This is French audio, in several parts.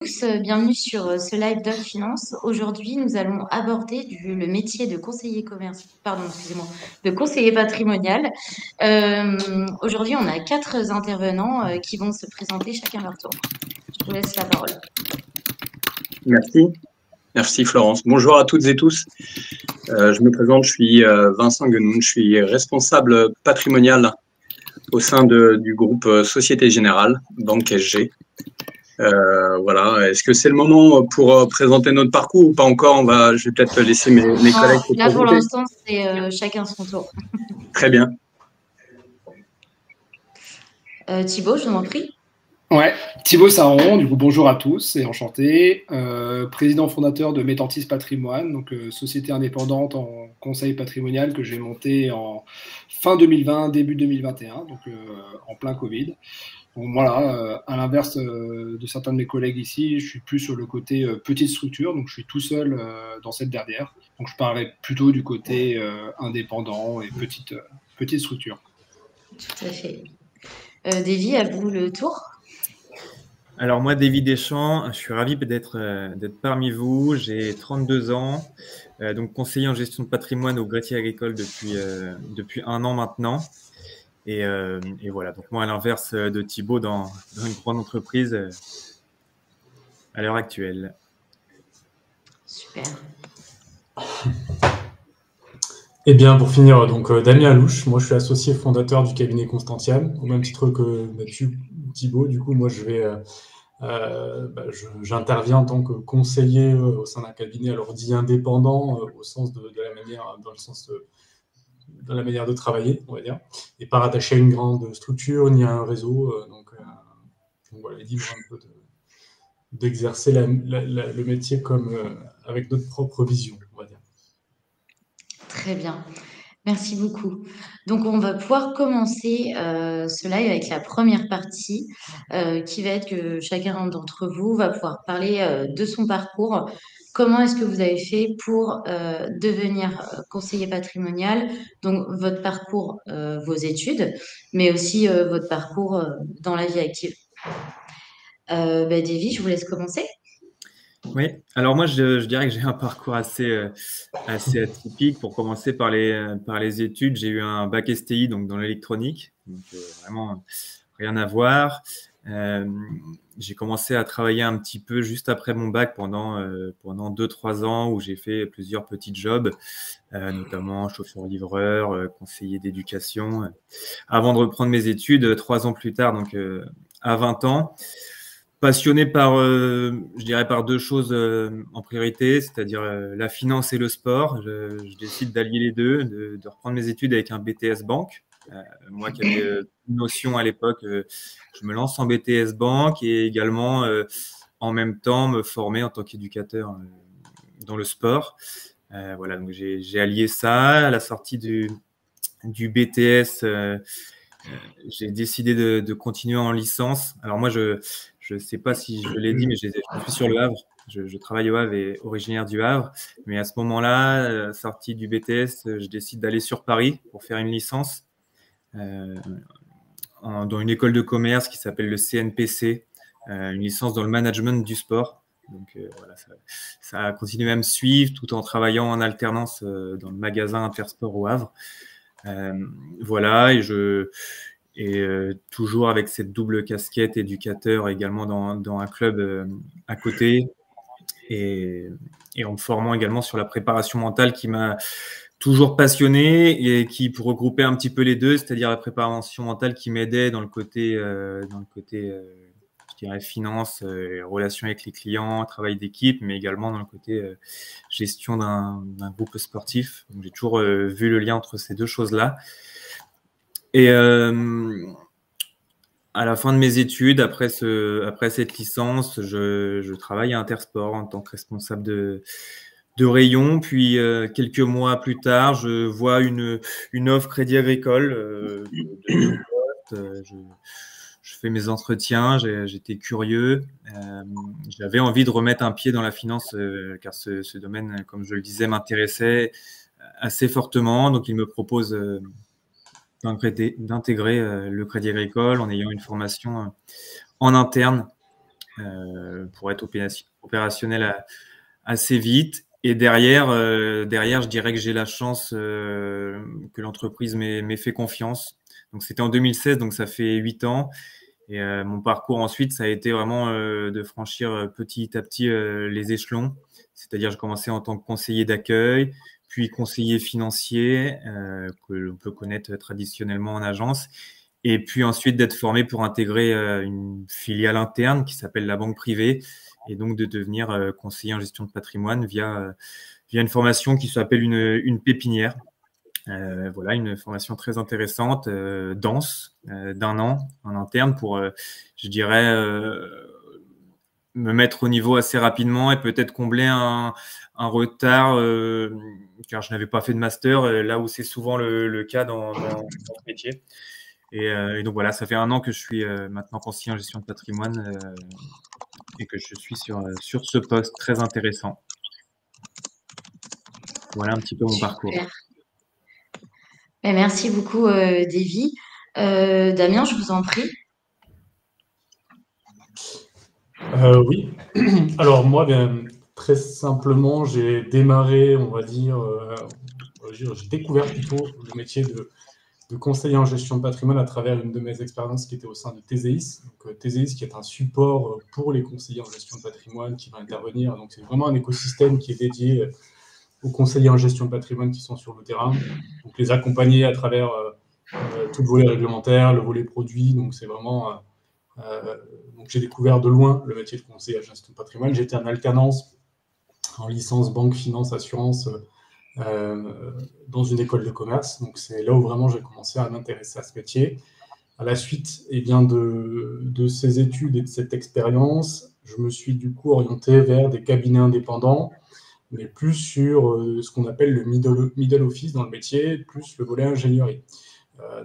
Bienvenue sur ce live Doc Finance. Aujourd'hui, nous allons aborder le métier de conseiller commercial, pardon, excusez-moi, de conseiller patrimonial. Aujourd'hui, on a quatre intervenants qui vont se présenter chacun leur tour. Je vous laisse la parole. Merci. Merci Florence. Bonjour à toutes et tous. Je me présente, je suis Vincent Guenoun, je suis responsable patrimonial au sein du groupe Société Générale, Banque SG. Voilà. Est-ce que c'est le moment pour présenter notre parcours ou pas encore? Je vais peut-être laisser mes collègues se Là, pour présenter. l'instant, c'est chacun son tour. Très bien. Thibaut, je vous en prie. Ouais, Thibaut Saron, du coup bonjour à tous et enchanté. Président fondateur de Métantis Patrimoine, donc société indépendante en conseil patrimonial que j'ai montée en fin 2020, début 2021, donc en plein Covid. Donc voilà, à l'inverse de certains de mes collègues ici, je suis plus sur le côté petite structure, donc je suis tout seul dans cette dernière. Donc je parlerai plutôt du côté indépendant et petite structure. Tout à fait. Davy, à vous le tour. Alors moi, Davy Deschamps, je suis ravi d'être parmi vous. J'ai 32 ans, donc conseiller en gestion de patrimoine au Gretier Agricole depuis 1 an maintenant. Et voilà, donc moi, à l'inverse de Thibaut, dans une grande entreprise à l'heure actuelle. Super. Eh bien, pour finir, donc Damien Louche, moi je suis associé fondateur du cabinet Constantiam, au même titre que Thibaut. Du coup, moi j'interviens en tant que conseiller au sein d'un cabinet, alors dit indépendant, au sens de la manière, dans la manière de travailler, on va dire, et pas rattaché à une grande structure ni à un réseau. Donc voilà, libre un peu d'exercer le métier comme avec notre propre vision, on va dire. Très bien. Merci beaucoup. Donc, on va pouvoir commencer ce live avec la première partie qui va être que chacun d'entre vous va pouvoir parler de son parcours. Comment est-ce que vous avez fait pour devenir conseiller patrimonial? Donc, votre parcours, vos études, mais aussi votre parcours dans la vie active. Davy, je vous laisse commencer. Oui, alors moi, je dirais que j'ai un parcours assez atypique. Pour commencer par les études, j'ai eu un bac STI, donc dans l'électronique, donc vraiment rien à voir. J'ai commencé à travailler un petit peu juste après mon bac pendant 2-3 ans où j'ai fait plusieurs petits jobs, notamment chauffeur-livreur, conseiller d'éducation, avant de reprendre mes études 3 ans plus tard, donc à 20 ans. Passionné je dirais par deux choses en priorité, c'est-à-dire la finance et le sport. Je décide d'allier les deux, de reprendre mes études avec un BTS Banque. Moi qui avais une notion à l'époque, je me lance en BTS Banque et également en même temps me former en tant qu'éducateur dans le sport. Voilà, donc j'ai allié ça. À la sortie du BTS, j'ai décidé de continuer en licence. Alors moi, je ne sais pas si je l'ai dit, mais je suis sur le Havre. Je travaille au Havre et originaire du Havre. Mais à ce moment-là, sortie du BTS, je décide d'aller sur Paris pour faire une licence dans une école de commerce qui s'appelle le CNPC, une licence dans le management du sport. Donc voilà, ça a continué à me suivre tout en travaillant en alternance dans le magasin Intersport au Havre. Voilà, et toujours avec cette double casquette éducateur également dans un club à côté et en me formant également sur la préparation mentale qui m'a toujours passionné et qui, pour regrouper un petit peu les deux, c'est-à-dire la préparation mentale qui m'aidait dans le côté je dirais finance, relations avec les clients, travail d'équipe, mais également dans le côté gestion d'un groupe sportif. Donc, j'ai toujours vu le lien entre ces deux choses-là. Et à la fin de mes études, après cette licence, je travaille à Intersport en tant que responsable de rayon. Puis quelques mois plus tard, je vois une offre Crédit Agricole de poste. Je fais mes entretiens, j'étais curieux. J'avais envie de remettre un pied dans la finance car ce domaine, comme je le disais, m'intéressait assez fortement. Donc, il me propose d'intégrer le Crédit Agricole en ayant une formation en interne pour être opérationnel assez vite. Et derrière, je dirais que j'ai la chance que l'entreprise m'ait fait confiance. Donc, c'était en 2016, donc ça fait 8 ans. Et mon parcours ensuite, ça a été vraiment de franchir petit à petit les échelons. C'est-à-dire, j'ai commencé en tant que conseiller d'accueil, puis conseiller financier, que l'on peut connaître traditionnellement en agence. Et puis ensuite, d'être formé pour intégrer une filiale interne qui s'appelle la banque privée. Et donc, de devenir conseiller en gestion de patrimoine via une formation qui s'appelle une pépinière. Voilà, une formation très intéressante, dense, d'1 an en interne pour, je dirais, me mettre au niveau assez rapidement et peut-être combler un retard, car je n'avais pas fait de master, là où c'est souvent le cas dans ce métier. Et donc voilà, ça fait 1 an que je suis maintenant conseiller en gestion de patrimoine et que je suis sur ce poste très intéressant. Voilà un petit peu mon parcours. Super. Merci beaucoup, Davy. Damien, je vous en prie. Oui. Alors moi, très simplement, j'ai démarré, on va dire, j'ai découvert plutôt le métier de conseiller en gestion de patrimoine à travers une de mes expériences qui était au sein de Théséis. Donc, Théséis qui est un support pour les conseillers en gestion de patrimoine qui va intervenir. Donc, c'est vraiment un écosystème qui est dédié aux conseillers en gestion de patrimoine qui sont sur le terrain. Donc, les accompagner à travers tout le volet réglementaire, le volet produit. Donc, c'est vraiment... donc, j'ai découvert de loin le métier de conseiller en gestion de patrimoine. J'étais en alternance en licence banque, finance, assurance dans une école de commerce. Donc, c'est là où vraiment j'ai commencé à m'intéresser à ce métier. À la suite de ces études et de cette expérience, je me suis du coup orienté vers des cabinets indépendants, mais plus sur ce qu'on appelle le middle office dans le métier, plus le volet ingénierie.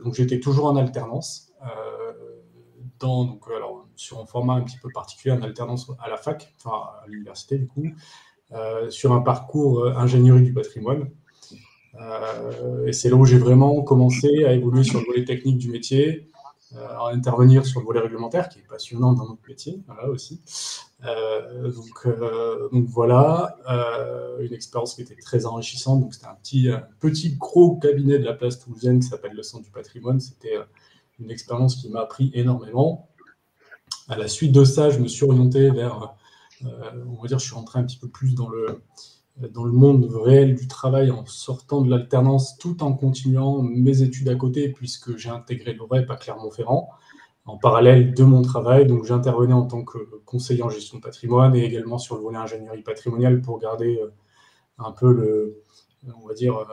Donc, j'étais toujours en alternance, sur un format un petit peu particulier, en alternance à la fac, enfin à l'université du coup, sur un parcours ingénierie du patrimoine. Et c'est là où j'ai vraiment commencé à évoluer sur le volet technique du métier, à intervenir sur le volet réglementaire, qui est passionnant dans notre métier, voilà aussi. Donc voilà, une expérience qui était très enrichissante. Donc c'était un petit gros cabinet de la place toulousaine qui s'appelle le Centre du patrimoine. C'était une expérience qui m'a appris énormément. À la suite de ça, je me suis orienté vers, on va dire, je suis rentré un petit peu plus dans le monde réel du travail en sortant de l'alternance, tout en continuant mes études à côté, puisque j'ai intégré l'OREP à Clermont-Ferrand, en parallèle de mon travail. Donc, j'intervenais en tant que conseiller en gestion de patrimoine et également sur le volet ingénierie patrimoniale pour garder un peu on va dire,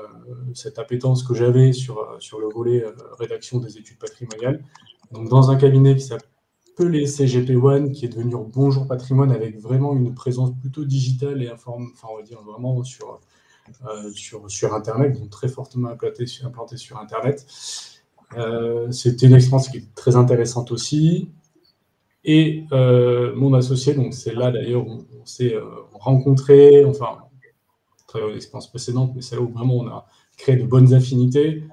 cette appétence que j'avais sur le volet rédaction des études patrimoniales. Donc, dans un cabinet qui s'appelait CGP One, qui est devenu Bonjour Patrimoine, avec vraiment une présence plutôt digitale et on va dire vraiment sur Internet, donc très fortement implanté sur Internet. C'était une expérience qui est très intéressante aussi. Et mon associé, donc c'est là d'ailleurs où on s'est rencontrés, enfin, très l'expérience précédente, mais c'est là où vraiment on a créé de bonnes affinités.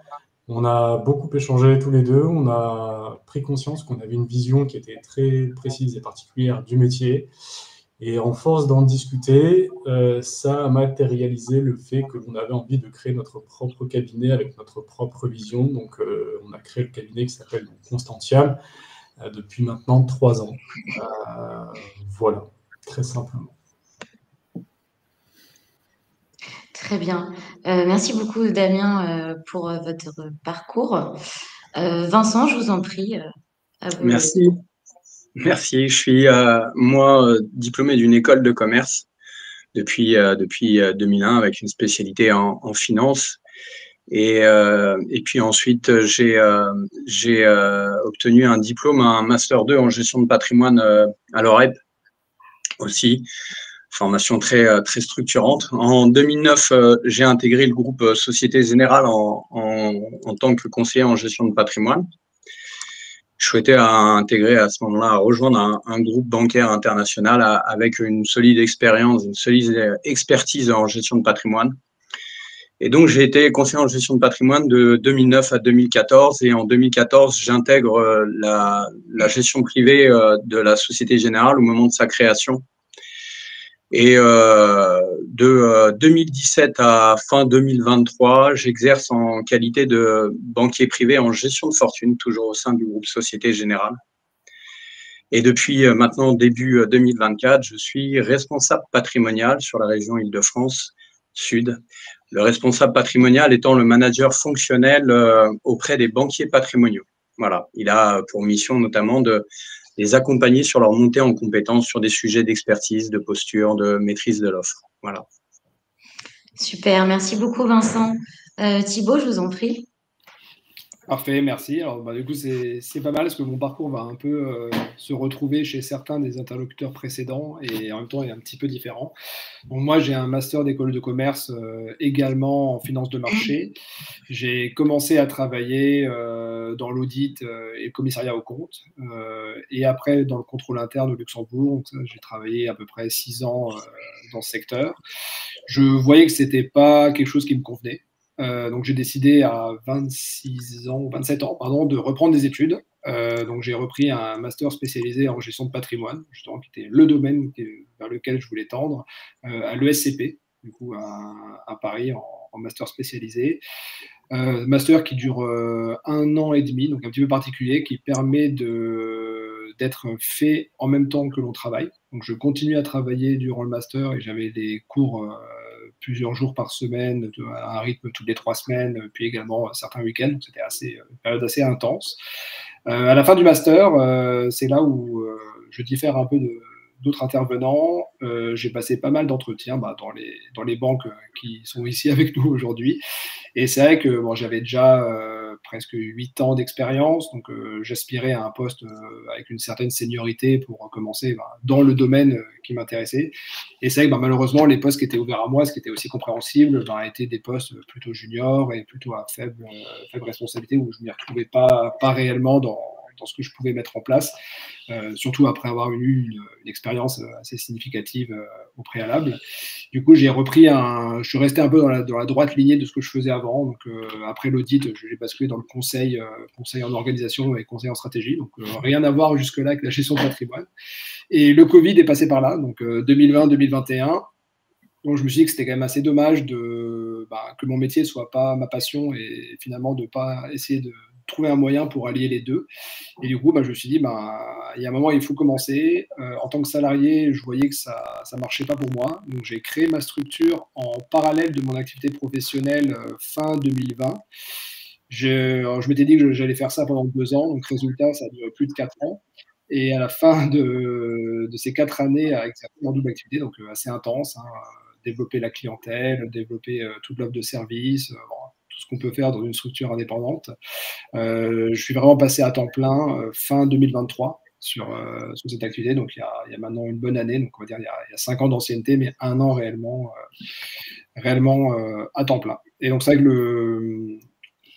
On a beaucoup échangé tous les deux, on a pris conscience qu'on avait une vision qui était très précise et particulière du métier. Et en force d'en discuter, ça a matérialisé le fait que l'on avait envie de créer notre propre cabinet avec notre propre vision. Donc, on a créé le cabinet qui s'appelle Constantiam depuis maintenant 3 ans. Voilà, très simplement. Très bien. Merci beaucoup, Damien, pour votre parcours. Vincent, je vous en prie. À vous. Merci. Merci. Je suis, moi, diplômé d'une école de commerce depuis 2001 avec une spécialité en finance. Et puis ensuite, j'ai obtenu un diplôme, un Master 2 en gestion de patrimoine à l'OREP aussi. Formation très structurante. En 2009, j'ai intégré le groupe Société Générale en tant que conseiller en gestion de patrimoine. Je souhaitais intégrer à ce moment-là, rejoindre un groupe bancaire international avec une solide expérience, une solide expertise en gestion de patrimoine. Et donc, j'ai été conseiller en gestion de patrimoine de 2009 à 2014. Et en 2014, j'intègre la gestion privée de la Société Générale au moment de sa création. Et de 2017 à fin 2023, j'exerce en qualité de banquier privé en gestion de fortune, toujours au sein du groupe Société Générale. Et depuis maintenant début 2024, je suis responsable patrimonial sur la région Île-de-France Sud. Le responsable patrimonial étant le manager fonctionnel auprès des banquiers patrimoniaux. Voilà, il a pour mission notamment de les accompagner sur leur montée en compétences sur des sujets d'expertise, de posture, de maîtrise de l'offre. Voilà. Super, merci beaucoup Vincent. Thibaut, je vous en prie. Parfait, merci. Alors, du coup, c'est pas mal parce que mon parcours va un peu se retrouver chez certains des interlocuteurs précédents et en même temps est un petit peu différent. Bon, moi, j'ai un master d'école de commerce également en finance de marché. J'ai commencé à travailler dans l'audit et le commissariat aux comptes et après dans le contrôle interne au Luxembourg. J'ai travaillé à peu près 6 ans dans ce secteur. Je voyais que c'était pas quelque chose qui me convenait. Donc j'ai décidé à 27 ans, pardon, de reprendre des études. Donc j'ai repris un master spécialisé en gestion de patrimoine, justement, qui était le domaine vers lequel je voulais tendre, à l'ESCP, du coup à Paris, en master spécialisé. Master qui dure 1 an et demi, donc un petit peu particulier, qui permet d'être fait en même temps que l'on travaille. Donc je continue à travailler durant le master et j'avais des cours plusieurs jours par semaine, à un rythme toutes les 3 semaines, puis également certains week-ends. C'était une période assez intense. À la fin du master, c'est là où je diffère un peu d'autres intervenants. J'ai passé pas mal d'entretiens dans les banques qui sont ici avec nous aujourd'hui. Et c'est vrai que j'avais déjà presque 8 ans d'expérience, donc j'aspirais à un poste avec une certaine seniorité pour commencer dans le domaine qui m'intéressait. Et c'est vrai que malheureusement, les postes qui étaient ouverts à moi, ce qui était aussi compréhensible, étaient des postes plutôt juniors et plutôt à faible responsabilité, où je ne m'y retrouvais pas réellement dans ce que je pouvais mettre en place, surtout après avoir eu une expérience assez significative au préalable. Du coup, je suis resté un peu dans la droite lignée de ce que je faisais avant. Donc, après l'audit, j'ai basculé dans le conseil en organisation et conseil en stratégie. Donc, rien à voir jusque-là avec la gestion de patrimoine. Et le Covid est passé par là, donc 2020-2021. Donc, je me suis dit que c'était quand même assez dommage que mon métier ne soit pas ma passion et finalement de ne pas essayer de trouver un moyen pour allier les deux. Et du coup, je me suis dit, il y a un moment, il faut commencer. En tant que salarié, je voyais que ça ne marchait pas pour moi. Donc, j'ai créé ma structure en parallèle de mon activité professionnelle fin 2020. Je m'étais dit que j'allais faire ça pendant 2 ans. Donc, résultat, ça a duré plus de 4 ans. Et à la fin de ces 4 années à exercer en double activité, donc assez intense, développer la clientèle, développer toute l'offre de services, tout ce qu'on peut faire dans une structure indépendante. Je suis vraiment passé à temps plein fin 2023 sur cette activité. Donc, il y a maintenant une bonne année. Donc, on va dire il y a 5 ans d'ancienneté, mais 1 an réellement à temps plein. Et donc, c'est vrai que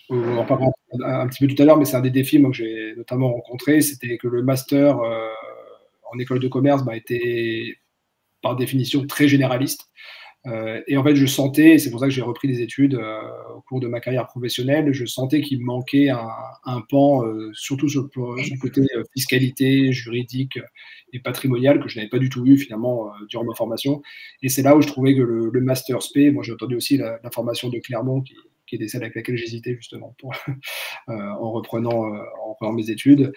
on en parlera un petit peu tout à l'heure, mais c'est un des défis que j'ai notamment rencontré, c'était que le master en école de commerce était par définition très généraliste. Et en fait, je sentais, et c'est pour ça que j'ai repris des études au cours de ma carrière professionnelle, je sentais qu'il me manquait un pan, surtout sur le côté fiscalité, juridique et patrimonial, que je n'avais pas du tout eu finalement durant ma formation. Et c'est là où je trouvais que le Master SP, moi j'ai entendu aussi la formation de Clermont, qui était celle avec laquelle j'hésitais justement en reprenant mes études,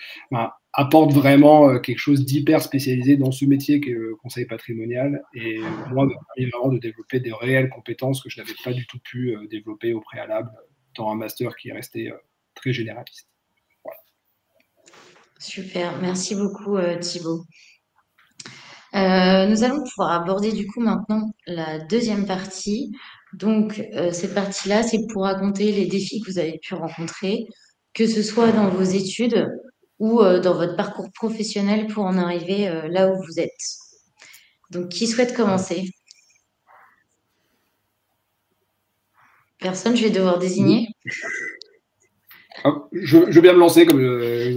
apporte vraiment quelque chose d'hyper spécialisé dans ce métier qu'est le conseil patrimonial, et moi, m'a permis vraiment de développer des réelles compétences que je n'avais pas du tout pu développer au préalable dans un master qui est resté très généraliste. Voilà. Super, merci beaucoup Thibaut. Nous allons pouvoir aborder du coup maintenant la deuxième partie. Donc cette partie-là, c'est pour raconter les défis que vous avez pu rencontrer, que ce soit dans vos études ou dans votre parcours professionnel pour en arriver là où vous êtes. Donc qui souhaite commencer? Personne, je vais devoir désigner. Je veux bien me lancer comme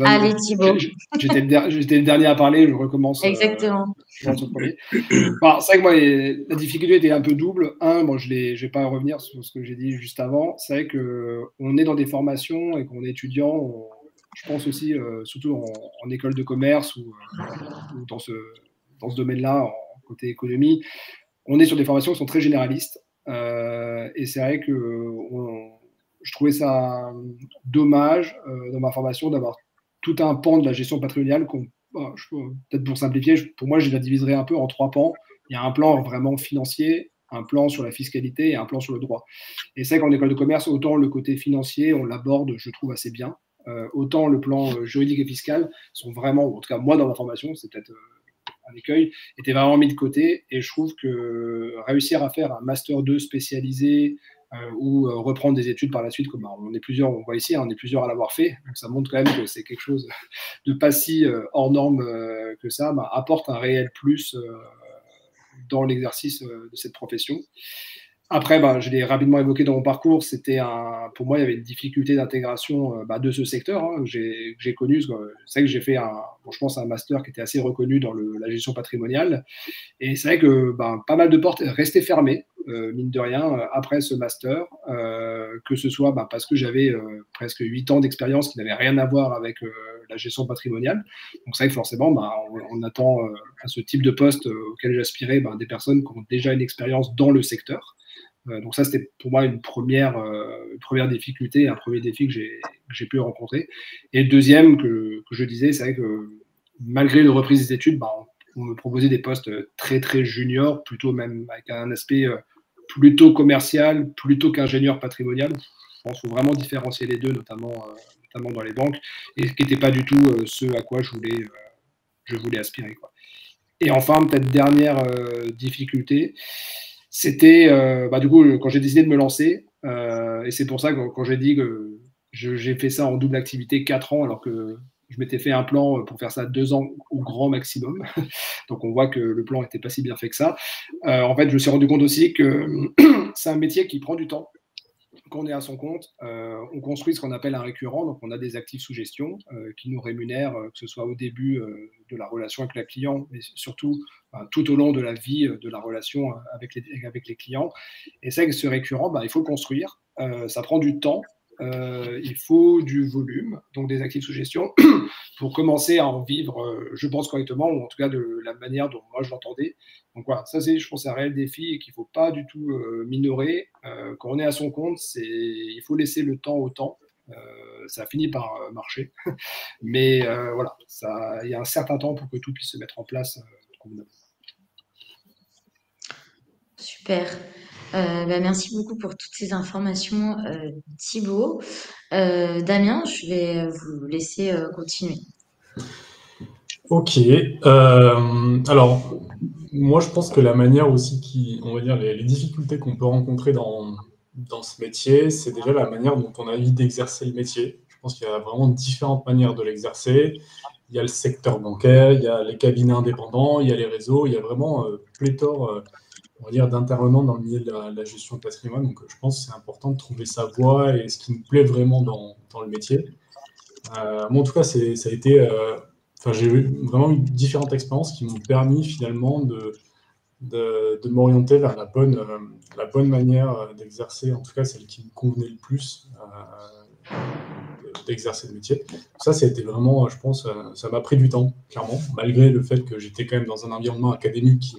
Allez, Thibaut. j'étais le dernier à parler, je recommence. Exactement. Je lance au premier. Bon, c'est vrai que moi, la difficulté était un peu double. Bon, je vais pas revenir sur ce que j'ai dit juste avant. C'est vrai qu'on est dans des formations et qu'on est étudiant. Je pense aussi, surtout en école de commerce ou dans ce domaine-là, en côté économie, on est sur des formations qui sont très généralistes. Et c'est vrai que je trouvais ça dommage dans ma formation d'avoir tout un pan de la gestion patrimoniale peut-être pour simplifier, pour moi, je la diviserais un peu en 3 pans. Il y a un plan vraiment financier, un plan sur la fiscalité et un plan sur le droit. Et c'est vrai qu'en école de commerce, autant le côté financier, on l'aborde, je trouve, assez bien. Autant le plan juridique et fiscal sont vraiment, en tout cas moi dans ma formation, c'est peut-être un écueil, était vraiment mis de côté. Et je trouve que réussir à faire un Master 2 spécialisé ou reprendre des études par la suite, comme on est plusieurs, on voit ici, on est plusieurs à l'avoir fait, donc ça montre quand même que c'est quelque chose de pas si hors norme que ça, apporte un réel plus dans l'exercice de cette profession. Après, je l'ai rapidement évoqué dans mon parcours, pour moi, il y avait une difficulté d'intégration de ce secteur que j'ai connu. C'est vrai que j'ai fait je pense, un master qui était assez reconnu dans la gestion patrimoniale. Et c'est vrai que pas mal de portes restaient fermées, mine de rien, après ce master, que ce soit parce que j'avais presque 8 ans d'expérience qui n'avait rien à voir avec la gestion patrimoniale. Donc c'est vrai que forcément, on attend à ce type de poste auquel j'aspirais des personnes qui ont déjà une expérience dans le secteur. Donc ça, c'était pour moi une première difficulté, un premier défi que j'ai pu rencontrer. Et le deuxième que je disais, c'est vrai que malgré une reprise des études, on me proposait des postes très très juniors, plutôt même avec un aspect plutôt commercial, plutôt qu'ingénieur patrimonial. Je pense qu'il faut vraiment différencier les deux, notamment dans les banques, et ce qui n'était pas du tout ce à quoi je voulais aspirer, quoi. Et enfin, peut-être dernière difficulté, c'était du coup quand j'ai décidé de me lancer, et c'est pour ça que quand j'ai dit que j'ai fait ça en double activité 4 ans, alors que je m'étais fait un plan pour faire ça 2 ans au grand maximum. Donc on voit que le plan n'était pas si bien fait que ça. En fait, je me suis rendu compte aussi que c'est un métier qui prend du temps. Quand on est à son compte, on construit ce qu'on appelle un récurrent, donc on a des actifs sous gestion qui nous rémunèrent, que ce soit au début de la relation avec le client, mais surtout tout au long de la vie de la relation avec les clients. Et c'est que ce récurrent, il faut le construire, ça prend du temps, il faut du volume, donc des actifs sous gestion, pour commencer à en vivre, je pense correctement, ou en tout cas de la manière dont moi je l'entendais. Donc voilà, ça je pense, un réel défi et qu'il ne faut pas du tout minorer. Quand on est à son compte, il faut laisser le temps au temps. Ça finit par marcher. Mais voilà, il y a un certain temps pour que tout puisse se mettre en place convenablement. Super. Merci beaucoup pour toutes ces informations, Thibaut. Damien, je vais vous laisser continuer. Ok. Alors, moi, je pense que la manière aussi on va dire, les difficultés qu'on peut rencontrer dans ce métier, c'est déjà la manière dont on a envie d'exercer le métier. Je pense qu'il y a vraiment différentes manières de l'exercer. Il y a le secteur bancaire, il y a les cabinets indépendants, il y a les réseaux, il y a vraiment pléthore, on va dire, d'intervenants dans le milieu de la gestion de patrimoine. Donc, je pense que c'est important de trouver sa voie et ce qui nous plaît vraiment dans le métier. Moi, en tout cas, ça a été... j'ai vraiment eu différentes expériences qui m'ont permis finalement de m'orienter vers la bonne manière d'exercer, en tout cas celle qui me convenait le plus d'exercer le métier. Ça a été vraiment, je pense, ça m'a pris du temps, clairement, malgré le fait que j'étais quand même dans un environnement académique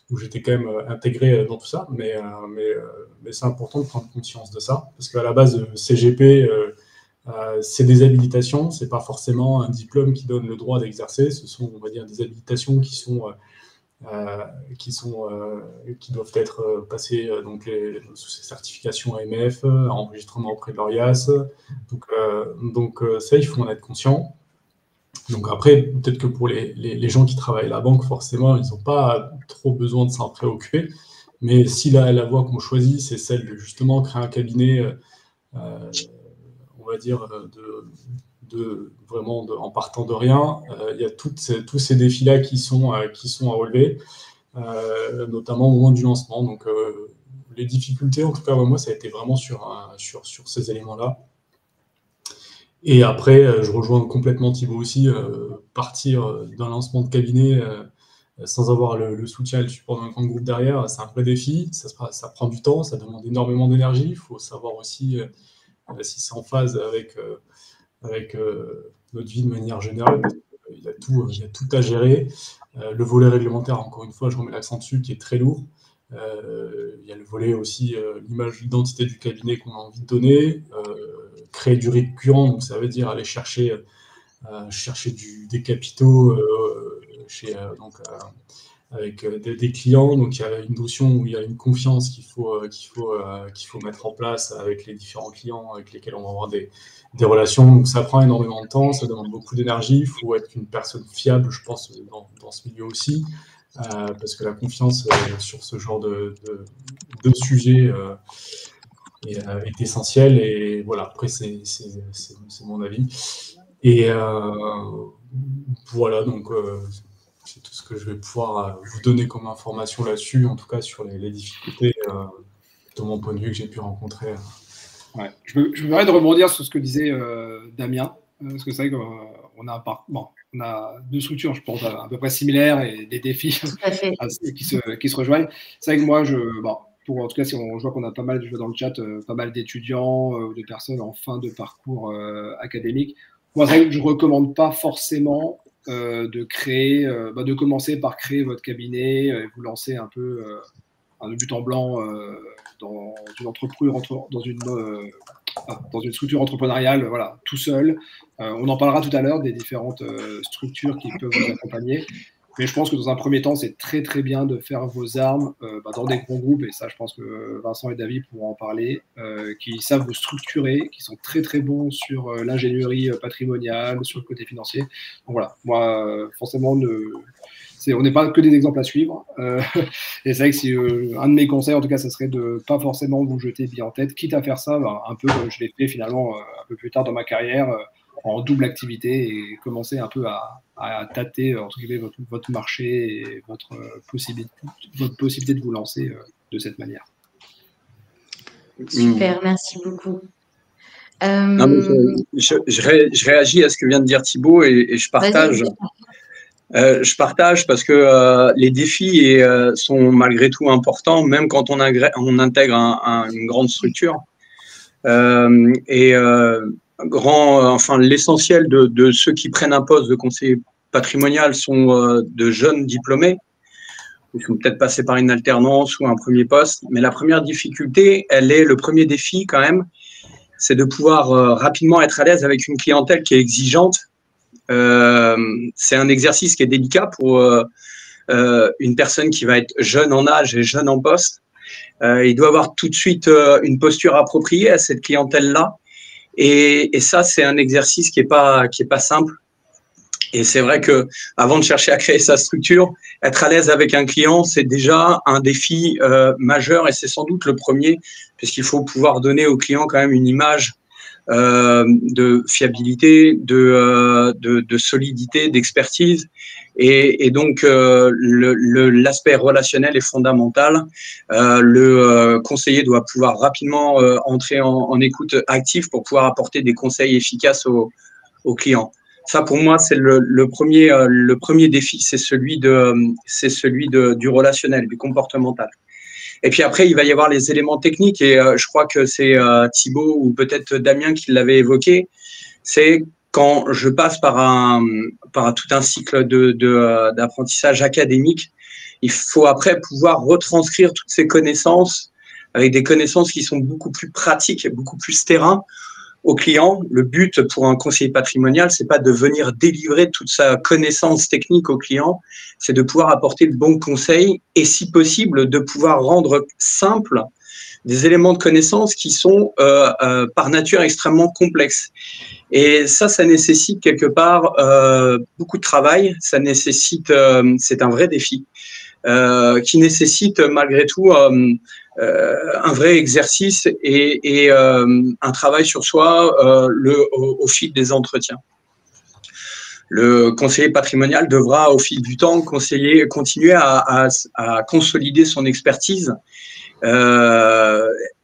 où j'étais quand même intégré dans tout ça, mais c'est important de prendre conscience de ça, parce qu'à la base, CGP, c'est des habilitations, c'est pas forcément un diplôme qui donne le droit d'exercer, ce sont, on va dire, des habilitations qui doivent être passées sous ces certifications AMF, enregistrement auprès de l'ORIAS. Donc ça, il faut en être conscient. Donc après, peut-être que pour les gens qui travaillent à la banque, forcément, ils n'ont pas trop besoin de s'en préoccuper. Mais si la voie qu'on choisit, c'est celle de justement créer un cabinet, on va dire, en partant de rien, il y a tous ces défis-là qui sont à relever, notamment au moment du lancement. Donc, les difficultés, en tout cas, moi, ça a été vraiment sur ces éléments-là. Et après, je rejoins complètement Thibaut aussi, partir d'un lancement de cabinet sans avoir le soutien et le support d'un grand groupe derrière, c'est un vrai défi, ça prend du temps, ça demande énormément d'énergie, il faut savoir aussi si c'est en phase avec notre vie de manière générale, parce qu'il y a tout à gérer. Le volet réglementaire, encore une fois, je remets l'accent dessus, qui est très lourd. Il y a le volet aussi, l'image, l'identité du cabinet qu'on a envie de donner, créer du récurrent, donc ça veut dire aller chercher des capitaux avec des clients. Donc il y a une notion où il y a une confiance qu'il faut mettre en place avec les différents clients avec lesquels on va avoir des relations. Donc ça prend énormément de temps, ça demande beaucoup d'énergie. Il faut être une personne fiable, je pense, dans ce milieu aussi, parce que la confiance sur ce genre de sujet est essentielle. Et voilà, après c'est mon avis. Et voilà, donc c'est tout ce que je vais pouvoir vous donner comme information là-dessus, en tout cas sur les difficultés de mon point de vue que j'ai pu rencontrer. Ouais. Je me permets de rebondir sur ce que disait Damien, parce que c'est vrai qu'on a deux structures, je pense, à peu près similaires et des défis qui se rejoignent. C'est vrai que moi, en tout cas, si je vois qu'on a pas mal, je vois dans le chat, pas mal d'étudiants, de personnes en fin de parcours académique. Moi, c'est vrai que je ne recommande pas forcément de commencer par créer votre cabinet, vous lancer un peu de but en blanc dans une entreprise, dans une structure entrepreneuriale, voilà, tout seul. On en parlera tout à l'heure des différentes structures qui peuvent vous accompagner. Mais je pense que dans un premier temps, c'est très très bien de faire vos armes dans des grands groupes, et ça je pense que Vincent et David pourront en parler, qui savent vous structurer, qui sont très très bons sur l'ingénierie patrimoniale, sur le côté financier. Donc voilà, moi forcément, on n'est pas que des exemples à suivre. Et c'est vrai que si un de mes conseils, en tout cas, ça serait de pas forcément vous jeter bien en tête, quitte à faire ça un peu comme je l'ai fait finalement un peu plus tard dans ma carrière, en double activité, et commencer un peu à tâter entre guillemets votre marché et votre possibilité de vous lancer de cette manière. Super, merci beaucoup. Je réagis à ce que vient de dire Thibaut et je partage. Je partage parce que les défis sont malgré tout importants, même quand on intègre une grande structure. L'essentiel de ceux qui prennent un poste de conseiller patrimonial sont de jeunes diplômés. Ils sont peut-être passés par une alternance ou un premier poste. Mais la première difficulté, le premier défi quand même, c'est de pouvoir rapidement être à l'aise avec une clientèle qui est exigeante. C'est un exercice qui est délicat pour une personne qui va être jeune en âge et jeune en poste. Il doit avoir tout de suite une posture appropriée à cette clientèle-là. Et ça, c'est un exercice qui est pas simple. Et c'est vrai que avant de chercher à créer sa structure, être à l'aise avec un client, c'est déjà un défi majeur, et c'est sans doute le premier, puisqu'il faut pouvoir donner au client quand même une image de fiabilité, de solidité, d'expertise. Et donc, l'aspect relationnel est fondamental. Le conseiller doit pouvoir rapidement entrer en écoute active pour pouvoir apporter des conseils efficaces aux clients. Ça, pour moi, c'est le premier défi, c'est celui du relationnel, du comportemental. Et puis après, il va y avoir les éléments techniques, et je crois que c'est Thibaut ou peut-être Damien qui l'avait évoqué. C'est quand je passe par tout un cycle d'apprentissage académique, il faut après pouvoir retranscrire toutes ces connaissances avec des connaissances qui sont beaucoup plus pratiques et beaucoup plus terrain au client. Le but pour un conseiller patrimonial, c'est pas de venir délivrer toute sa connaissance technique au client, c'est de pouvoir apporter le bon conseil et, si possible, de pouvoir rendre simple des éléments de connaissance qui sont par nature extrêmement complexes. Et ça nécessite quelque part beaucoup de travail, ça nécessite, c'est un vrai défi, qui nécessite malgré tout un vrai exercice et un travail sur soi au fil des entretiens. Le conseiller patrimonial devra, au fil du temps, continuer à consolider son expertise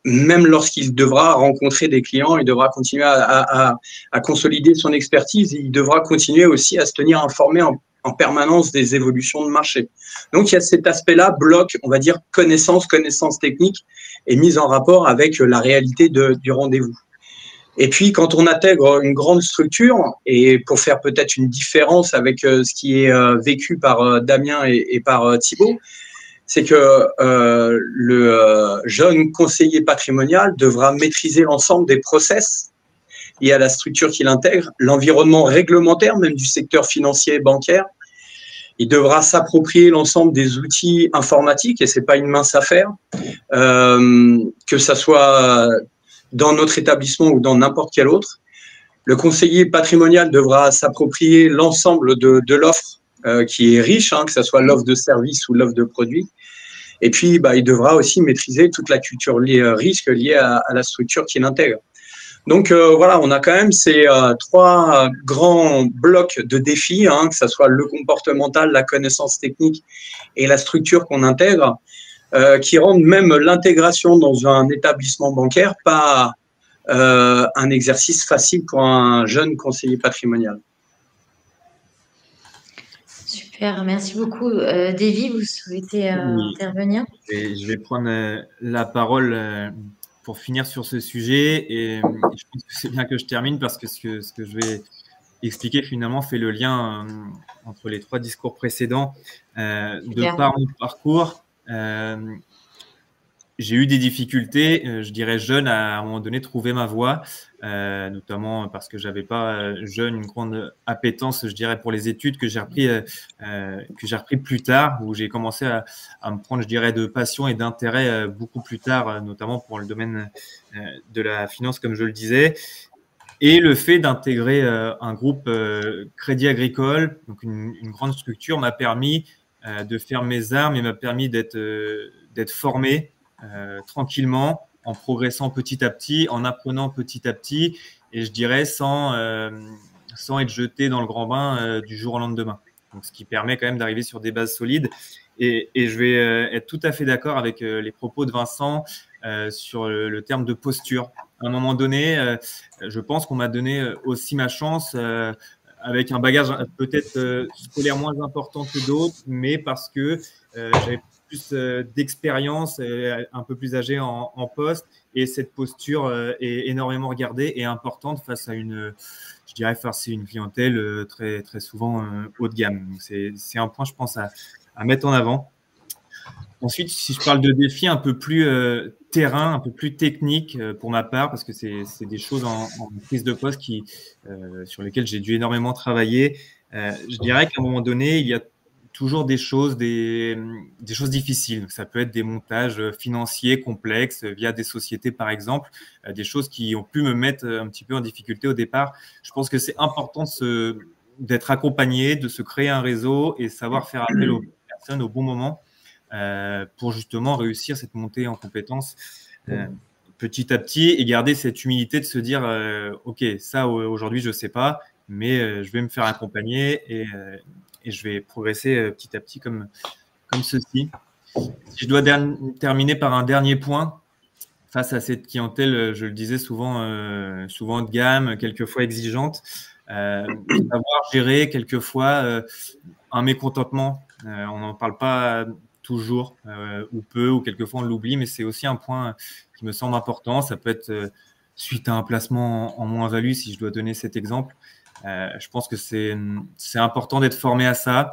même lorsqu'il devra rencontrer des clients, il devra continuer à consolider son expertise, et il devra continuer aussi à se tenir informé en permanence des évolutions de marché. Donc, il y a cet aspect-là, bloc, on va dire, connaissance technique et mise en rapport avec la réalité du rendez-vous. Et puis, quand on intègre une grande structure, et pour faire peut-être une différence avec ce qui est vécu par Damien et par Thibaut, c'est que le jeune conseiller patrimonial devra maîtriser l'ensemble des process liés à la structure qu'il intègre, l'environnement réglementaire même du secteur financier et bancaire. Il devra s'approprier l'ensemble des outils informatiques, et ce n'est pas une mince affaire, que ça soit dans notre établissement ou dans n'importe quel autre. Le conseiller patrimonial devra s'approprier l'ensemble de l'offre qui est riche, que ce soit l'offre de services ou l'offre de produits. Et puis, il devra aussi maîtriser toute la culture risque liée à la structure qu'il intègre. Donc, voilà, on a quand même ces 3 grands blocs de défis, que ce soit le comportemental, la connaissance technique et la structure qu'on intègre, qui rendent même l'intégration dans un établissement bancaire pas un exercice facile pour un jeune conseiller patrimonial. Super, merci beaucoup. Davy, vous souhaitez intervenir? Je vais prendre la parole pour finir sur ce sujet, et je pense que c'est bien que je termine, parce que ce que je vais expliquer finalement fait le lien entre les 3 discours précédents. De par mon parcours, j'ai eu des difficultés, je dirais jeune, à un moment donné trouver ma voie, notamment parce que j'avais pas jeune une grande appétence, je dirais, pour les études que j'ai repris plus tard, où j'ai commencé à me prendre, je dirais, de passion et d'intérêt beaucoup plus tard, notamment pour le domaine de la finance, comme je le disais. Et le fait d'intégrer un groupe Crédit Agricole, donc une grande structure, m'a permis de faire mes armes et m'a permis d'être formé tranquillement, en progressant petit à petit, en apprenant petit à petit, et je dirais sans être jeté dans le grand bain du jour au lendemain. Donc, ce qui permet quand même d'arriver sur des bases solides. Et je vais être tout à fait d'accord avec les propos de Vincent sur le terme de posture. À un moment donné, je pense qu'on m'a donné aussi ma chance avec un bagage peut-être scolaire moins important que d'autres, mais parce que j'avais plus d'expérience, un peu plus âgé en poste, et cette posture est énormément regardée et importante face à une clientèle très, très souvent haut de gamme. Donc c'est un point, je pense, à mettre en avant. Ensuite, si je parle de défis un peu plus terrain, un peu plus technique pour ma part, parce que c'est des choses en prise de poste sur lesquelles j'ai dû énormément travailler, je dirais qu'à un moment donné, il y a toujours des choses difficiles. Donc, ça peut être des montages financiers complexes via des sociétés, par exemple, des choses qui ont pu me mettre un petit peu en difficulté au départ. Je pense que c'est important d'être accompagné, de se créer un réseau et savoir faire appel aux personnes au bon moment pour justement réussir cette montée en compétences petit à petit, et garder cette humilité de se dire ok, ça aujourd'hui je ne sais pas, mais je vais me faire accompagner et je vais progresser petit à petit comme ceci. Si je dois terminer par un dernier point, face à cette clientèle, je le disais, souvent haut de gamme, quelquefois exigeante, savoir gérer quelquefois un mécontentement. On n'en parle pas toujours, ou peu, ou quelquefois on l'oublie, mais c'est aussi un point qui me semble important. Ça peut être suite à un placement en moins-value, si je dois donner cet exemple. Je pense que c'est important d'être formé à ça,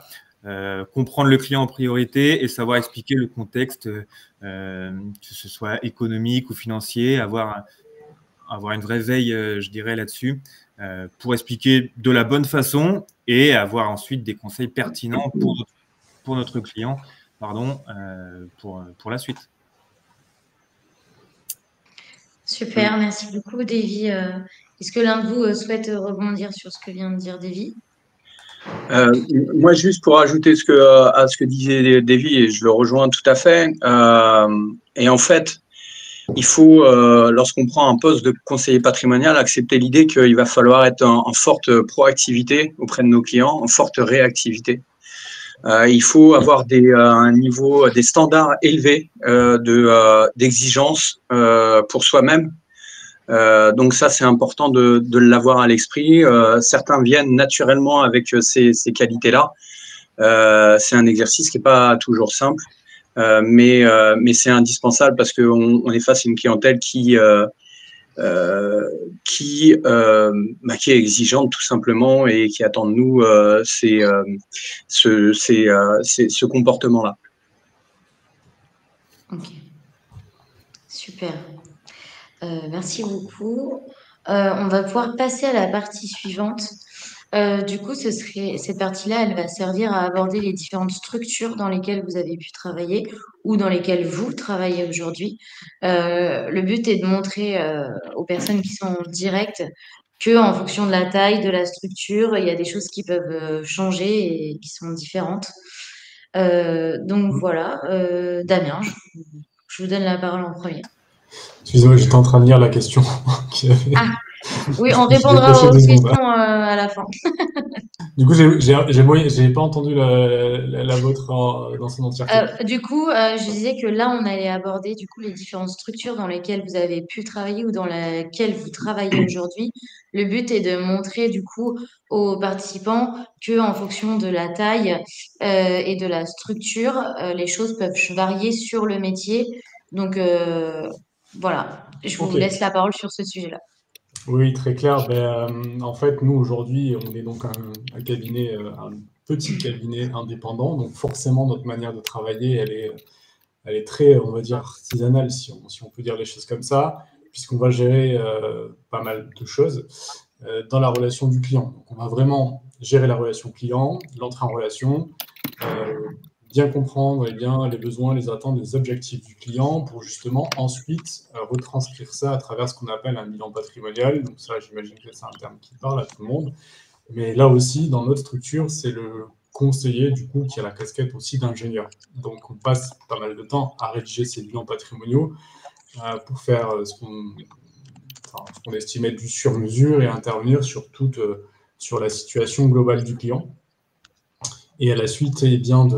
comprendre le client en priorité et savoir expliquer le contexte, que ce soit économique ou financier, avoir une vraie veille, je dirais, là-dessus, pour expliquer de la bonne façon et avoir ensuite des conseils pertinents pour notre client, pour la suite. Super, merci beaucoup, Davy. Est-ce que l'un de vous souhaite rebondir sur ce que vient de dire Davy? Moi, juste pour ajouter à ce que disait Davy, et je le rejoins tout à fait, et en fait, il faut, lorsqu'on prend un poste de conseiller patrimonial, accepter l'idée qu'il va falloir être en forte proactivité auprès de nos clients, en forte réactivité. Il faut avoir un niveau, des standards élevés d'exigence pour soi-même. Donc ça, c'est important de l'avoir à l'esprit. Certains viennent naturellement avec ces qualités-là. C'est un exercice qui n'est pas toujours simple, mais c'est indispensable parce qu'on est face à une clientèle qui est exigeante tout simplement et qui attend de nous ce comportement-là. Ok, super. Merci beaucoup. On va pouvoir passer à la partie suivante. Du coup, cette partie-là, elle va servir à aborder les différentes structures dans lesquelles vous avez pu travailler ou dans lesquelles vous travaillez aujourd'hui. Le but est de montrer aux personnes qui sont en direct que, en fonction de la taille de la structure, il y a des choses qui peuvent changer et qui sont différentes. Donc voilà, Damien, je vous donne la parole en premier. Excusez-moi, j'étais en train de lire la question qu'il y avait. Ah, oui, on Je me suis répondra décroché aux 2 secondes. questions à la fin. Du coup, j'ai pas entendu la vôtre dans son entièreté. Du coup, je disais que là, on allait aborder du coup les différentes structures dans lesquelles vous avez pu travailler ou dans lesquelles vous travaillez aujourd'hui. Le but est de montrer du coup aux participants que, en fonction de la taille et de la structure, les choses peuvent varier sur le métier. Donc voilà, je vous Ok. laisse la parole sur ce sujet-là. Oui, très clair. En fait, nous, aujourd'hui, on est donc un cabinet, un petit cabinet indépendant. Donc, forcément, notre manière de travailler, elle est très, on va dire, artisanale, si on peut dire les choses comme ça, puisqu'on va gérer pas mal de choses dans la relation du client. Donc, on va vraiment gérer la relation client, l'entrée en relation, bien comprendre bien les besoins, les attentes, les objectifs du client pour justement ensuite retranscrire ça à travers ce qu'on appelle un bilan patrimonial. Donc ça, j'imagine que c'est un terme qui parle à tout le monde. Mais là aussi, dans notre structure, c'est le conseiller, du coup, qui a la casquette aussi d'ingénieur. Donc on passe pas mal de temps à rédiger ces bilans patrimoniaux pour faire ce qu'on estime être du sur-mesure et intervenir sur la situation globale du client. Et à la suite, eh bien,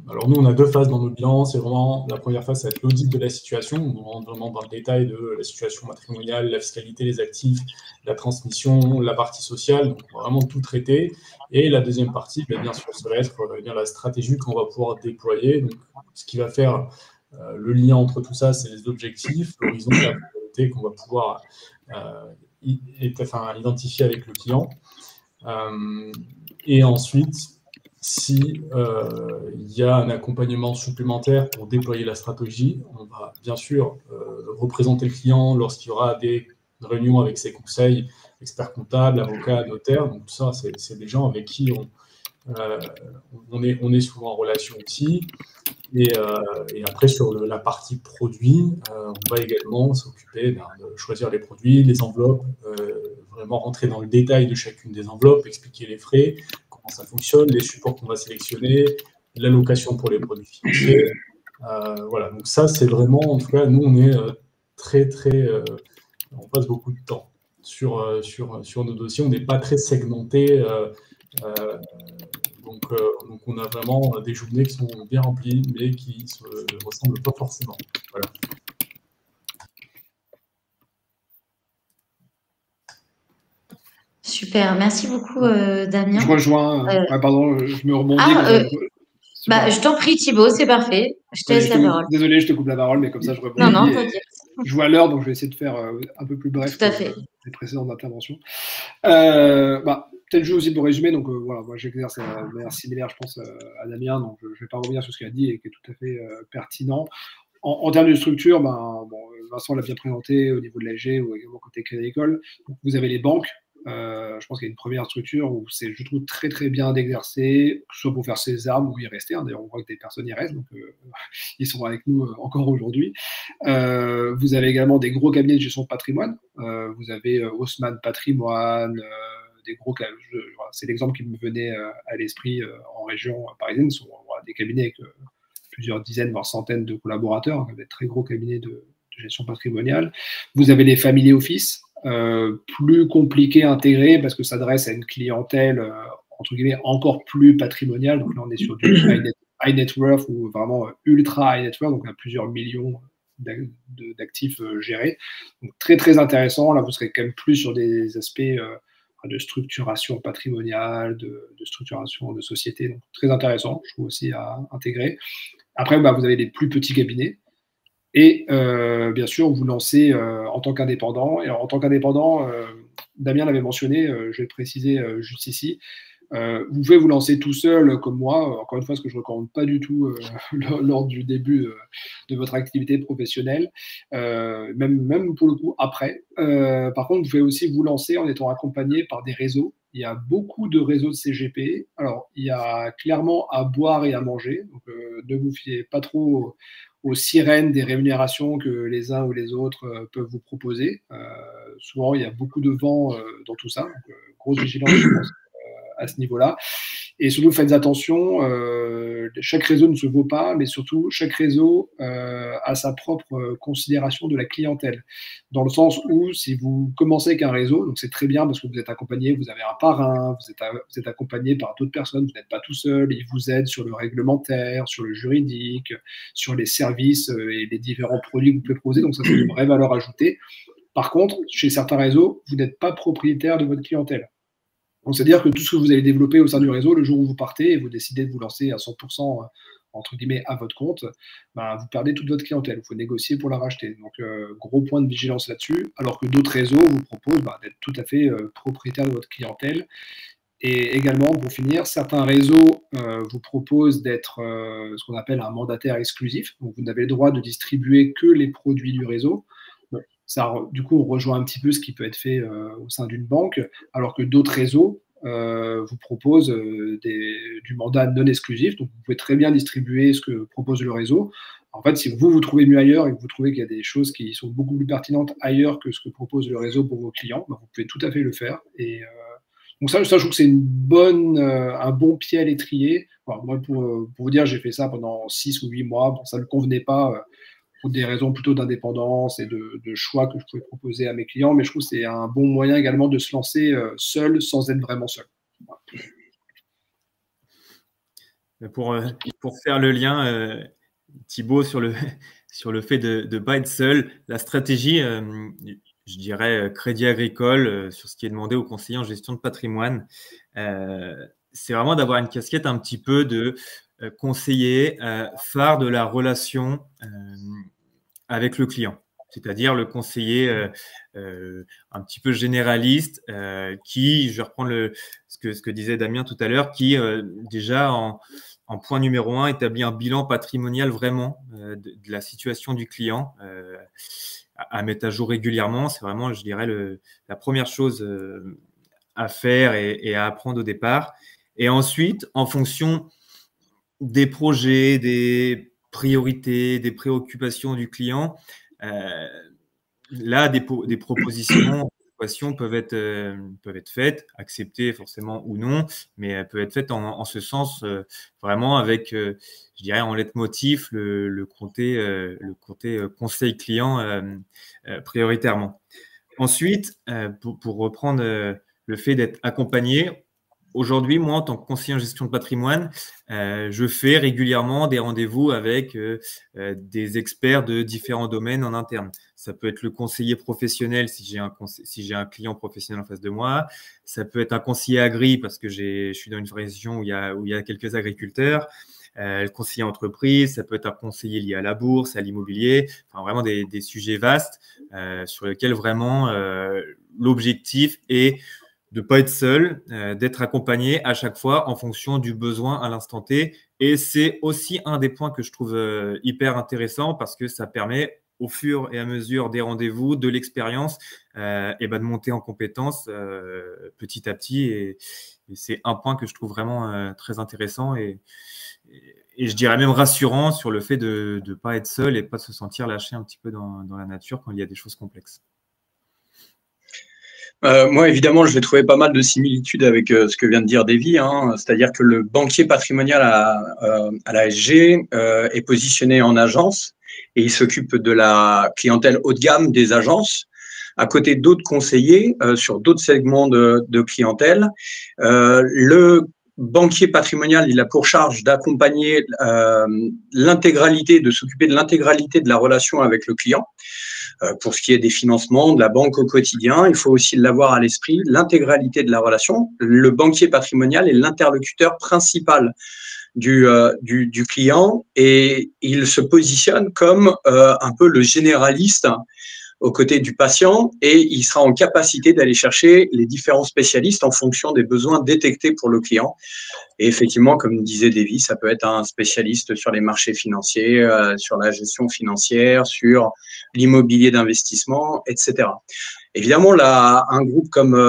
alors nous, on a 2 phases dans nos bilans. C'est vraiment, la première phase, ça va être l'audit de la situation. On rentre vraiment dans le détail de la situation matrimoniale, la fiscalité, les actifs, la transmission, la partie sociale. Donc, on va vraiment tout traiter. Et la deuxième partie, bien sûr, ça va être la stratégie qu'on va pouvoir déployer. Donc, ce qui va faire le lien entre tout ça, c'est les objectifs, l'horizon, la priorité qu'on va pouvoir identifier avec le client. Et ensuite, si il y a un accompagnement supplémentaire pour déployer la stratégie, on va bien sûr représenter le client lorsqu'il y aura des réunions avec ses conseils, experts comptables, avocats, notaires. Donc tout ça, c'est des gens avec qui on est souvent en relation aussi. Et après, sur la partie produit, on va également s'occuper de choisir les produits, les enveloppes, vraiment rentrer dans le détail de chacune des enveloppes, expliquer les frais, comment ça fonctionne, les supports qu'on va sélectionner, l'allocation pour les produits financiers. Voilà, donc ça, c'est vraiment, en tout cas, nous, on est on passe beaucoup de temps sur nos dossiers. On n'est pas très segmenté. Donc, on a vraiment des journées qui sont bien remplies, mais qui ne se ressemblent pas forcément. Voilà. Super, merci beaucoup Damien. Je rejoins, pardon, je me rebondis. Je t'en prie Thibaut, c'est parfait. Je te laisse la parole. Désolé, je te coupe la parole, mais comme ça je rebondis. Non, t'inquiète. Je vois l'heure, donc je vais essayer de faire un peu plus bref Tout à fait. les précédentes interventions. Peut-être juste aussi pour résumer, donc voilà, moi j'exerce de manière similaire, je pense, à Damien, donc je ne vais pas revenir sur ce qu'il a dit et qui est tout à fait pertinent. En termes de structure, Vincent l'a bien présenté au niveau de l'AG ou également côté Crédit Agricole. Donc, vous avez les banques. Je pense qu'il y a une première structure où c'est, je trouve, très très bien d'exercer, que ce soit pour faire ses armes ou y rester. D'ailleurs, on voit que des personnes y restent, donc ils sont avec nous encore aujourd'hui. Vous avez également des gros cabinets de gestion de patrimoine. Vous avez Haussmann Patrimoine, des gros cabinets. C'est l'exemple qui me venait à l'esprit en région parisienne. Ce sont des cabinets avec plusieurs dizaines, voire centaines de collaborateurs, des très gros cabinets de gestion patrimoniale. Vous avez les family office, plus compliqués à intégrer parce que ça s'adresse à une clientèle entre guillemets, encore plus patrimonial. Donc là, on est sur du high net worth ou vraiment ultra high net worth, donc à plusieurs millions d'actifs gérés. Donc très, très intéressant. Là, vous serez quand même plus sur des aspects de structuration patrimoniale, de structuration de société. Donc très intéressant, je trouve aussi à intégrer. Après, bah, vous avez des plus petits cabinets. Et bien sûr, vous lancez en tant qu'indépendant. Et alors, en tant qu'indépendant, Damien l'avait mentionné, je vais le préciser juste ici. Vous pouvez vous lancer tout seul comme moi, encore une fois, ce que je ne recommande pas du tout lors du début de votre activité professionnelle, même pour le coup après. Par contre, vous pouvez aussi vous lancer en étant accompagné par des réseaux. Il y a beaucoup de réseaux de CGP. Alors, il y a clairement à boire et à manger. Donc, ne vous fiez pas trop aux sirènes des rémunérations que les uns ou les autres peuvent vous proposer. Souvent, il y a beaucoup de vent dans tout ça. Donc, grosse vigilance, je pense, à ce niveau-là. Et surtout, faites attention, chaque réseau ne se vaut pas, mais surtout, chaque réseau a sa propre considération de la clientèle. Dans le sens où, si vous commencez avec un réseau, donc c'est très bien parce que vous êtes accompagné, vous avez un parrain, vous êtes accompagné par d'autres personnes, vous n'êtes pas tout seul, ils vous aident sur le réglementaire, sur le juridique, sur les services et les différents produits que vous pouvez proposer, donc ça, c'est une vraie valeur ajoutée. Par contre, chez certains réseaux, vous n'êtes pas propriétaire de votre clientèle. Donc, c'est-à-dire que tout ce que vous allez développer au sein du réseau, le jour où vous partez et vous décidez de vous lancer à 100%, entre guillemets, à votre compte, ben, vous perdez toute votre clientèle. Il faut négocier pour la racheter. Donc, gros point de vigilance là-dessus. Alors que d'autres réseaux vous proposent d'être tout à fait propriétaire de votre clientèle. Et également, pour finir, certains réseaux vous proposent d'être ce qu'on appelle un mandataire exclusif. Donc, vous n'avez le droit de distribuer que les produits du réseau. Ça, du coup, on rejoint un petit peu ce qui peut être fait au sein d'une banque, alors que d'autres réseaux vous proposent du mandat non exclusif. Donc, vous pouvez très bien distribuer ce que propose le réseau. En fait, si vous trouvez mieux ailleurs et que vous trouvez qu'il y a des choses qui sont beaucoup plus pertinentes ailleurs que ce que propose le réseau pour vos clients, ben, vous pouvez tout à fait le faire. Et donc ça, je trouve que c'est un bon pied à l'étrier. Enfin, moi, pour vous dire, j'ai fait ça pendant 6 ou 8 mois. Bon, ça ne me convenait pas. Pour des raisons plutôt d'indépendance et de choix que je pouvais proposer à mes clients, mais je trouve que c'est un bon moyen également de se lancer seul sans être vraiment seul. Voilà. Pour faire le lien, Thibaut, sur le fait de ne pas être seul, la stratégie, je dirais Crédit Agricole, sur ce qui est demandé aux conseillers en gestion de patrimoine, c'est vraiment d'avoir une casquette un petit peu de conseiller phare de la relation avec le client, c'est-à-dire le conseiller un petit peu généraliste qui, je vais reprendre ce que disait Damien tout à l'heure, qui déjà en point numéro 1 établit un bilan patrimonial vraiment de la situation du client à mettre à jour régulièrement. C'est vraiment, je dirais, la première chose à faire et à apprendre au départ. Et ensuite, en fonction des projets, des priorités, des préoccupations du client, là, des propositions peuvent être faites, acceptées forcément ou non, mais peuvent être faites en ce sens vraiment avec, je dirais, en leitmotiv le côté conseil client prioritairement. Ensuite, pour reprendre le fait d'être accompagné, aujourd'hui, moi, en tant que conseiller en gestion de patrimoine, je fais régulièrement des rendez-vous avec des experts de différents domaines en interne. Ça peut être le conseiller professionnel si j'ai un client professionnel en face de moi. Ça peut être un conseiller agri parce que je suis dans une région où il y a quelques agriculteurs. Le conseiller entreprise, ça peut être un conseiller lié à la bourse, à l'immobilier. Enfin, vraiment des sujets vastes sur lesquels vraiment l'objectif est de ne pas être seul, d'être accompagné à chaque fois en fonction du besoin à l'instant T. Et c'est aussi un des points que je trouve hyper intéressant parce que ça permet au fur et à mesure des rendez-vous, de l'expérience, de monter en compétences petit à petit. Et c'est un point que je trouve vraiment très intéressant et je dirais même rassurant sur le fait de ne pas être seul et de ne pas se sentir lâché un petit peu dans la nature quand il y a des choses complexes. Moi, évidemment, je vais trouver pas mal de similitudes avec ce que vient de dire Davy, hein, c'est-à-dire que le banquier patrimonial à l'ASG est positionné en agence et il s'occupe de la clientèle haut de gamme des agences. à côté d'autres conseillers sur d'autres segments de clientèle. Le banquier patrimonial, il a pour charge d'accompagner l'intégralité, de s'occuper de l'intégralité de la relation avec le client. Pour ce qui est des financements, de la banque au quotidien, il faut aussi l'avoir à l'esprit, l'intégralité de la relation. Le banquier patrimonial est l'interlocuteur principal du client et il se positionne comme un peu le généraliste aux côtés du patient et il sera en capacité d'aller chercher les différents spécialistes en fonction des besoins détectés pour le client. Et effectivement, comme disait Davy, ça peut être un spécialiste sur les marchés financiers, sur la gestion financière, sur l'immobilier d'investissement, etc. Évidemment, là, un groupe comme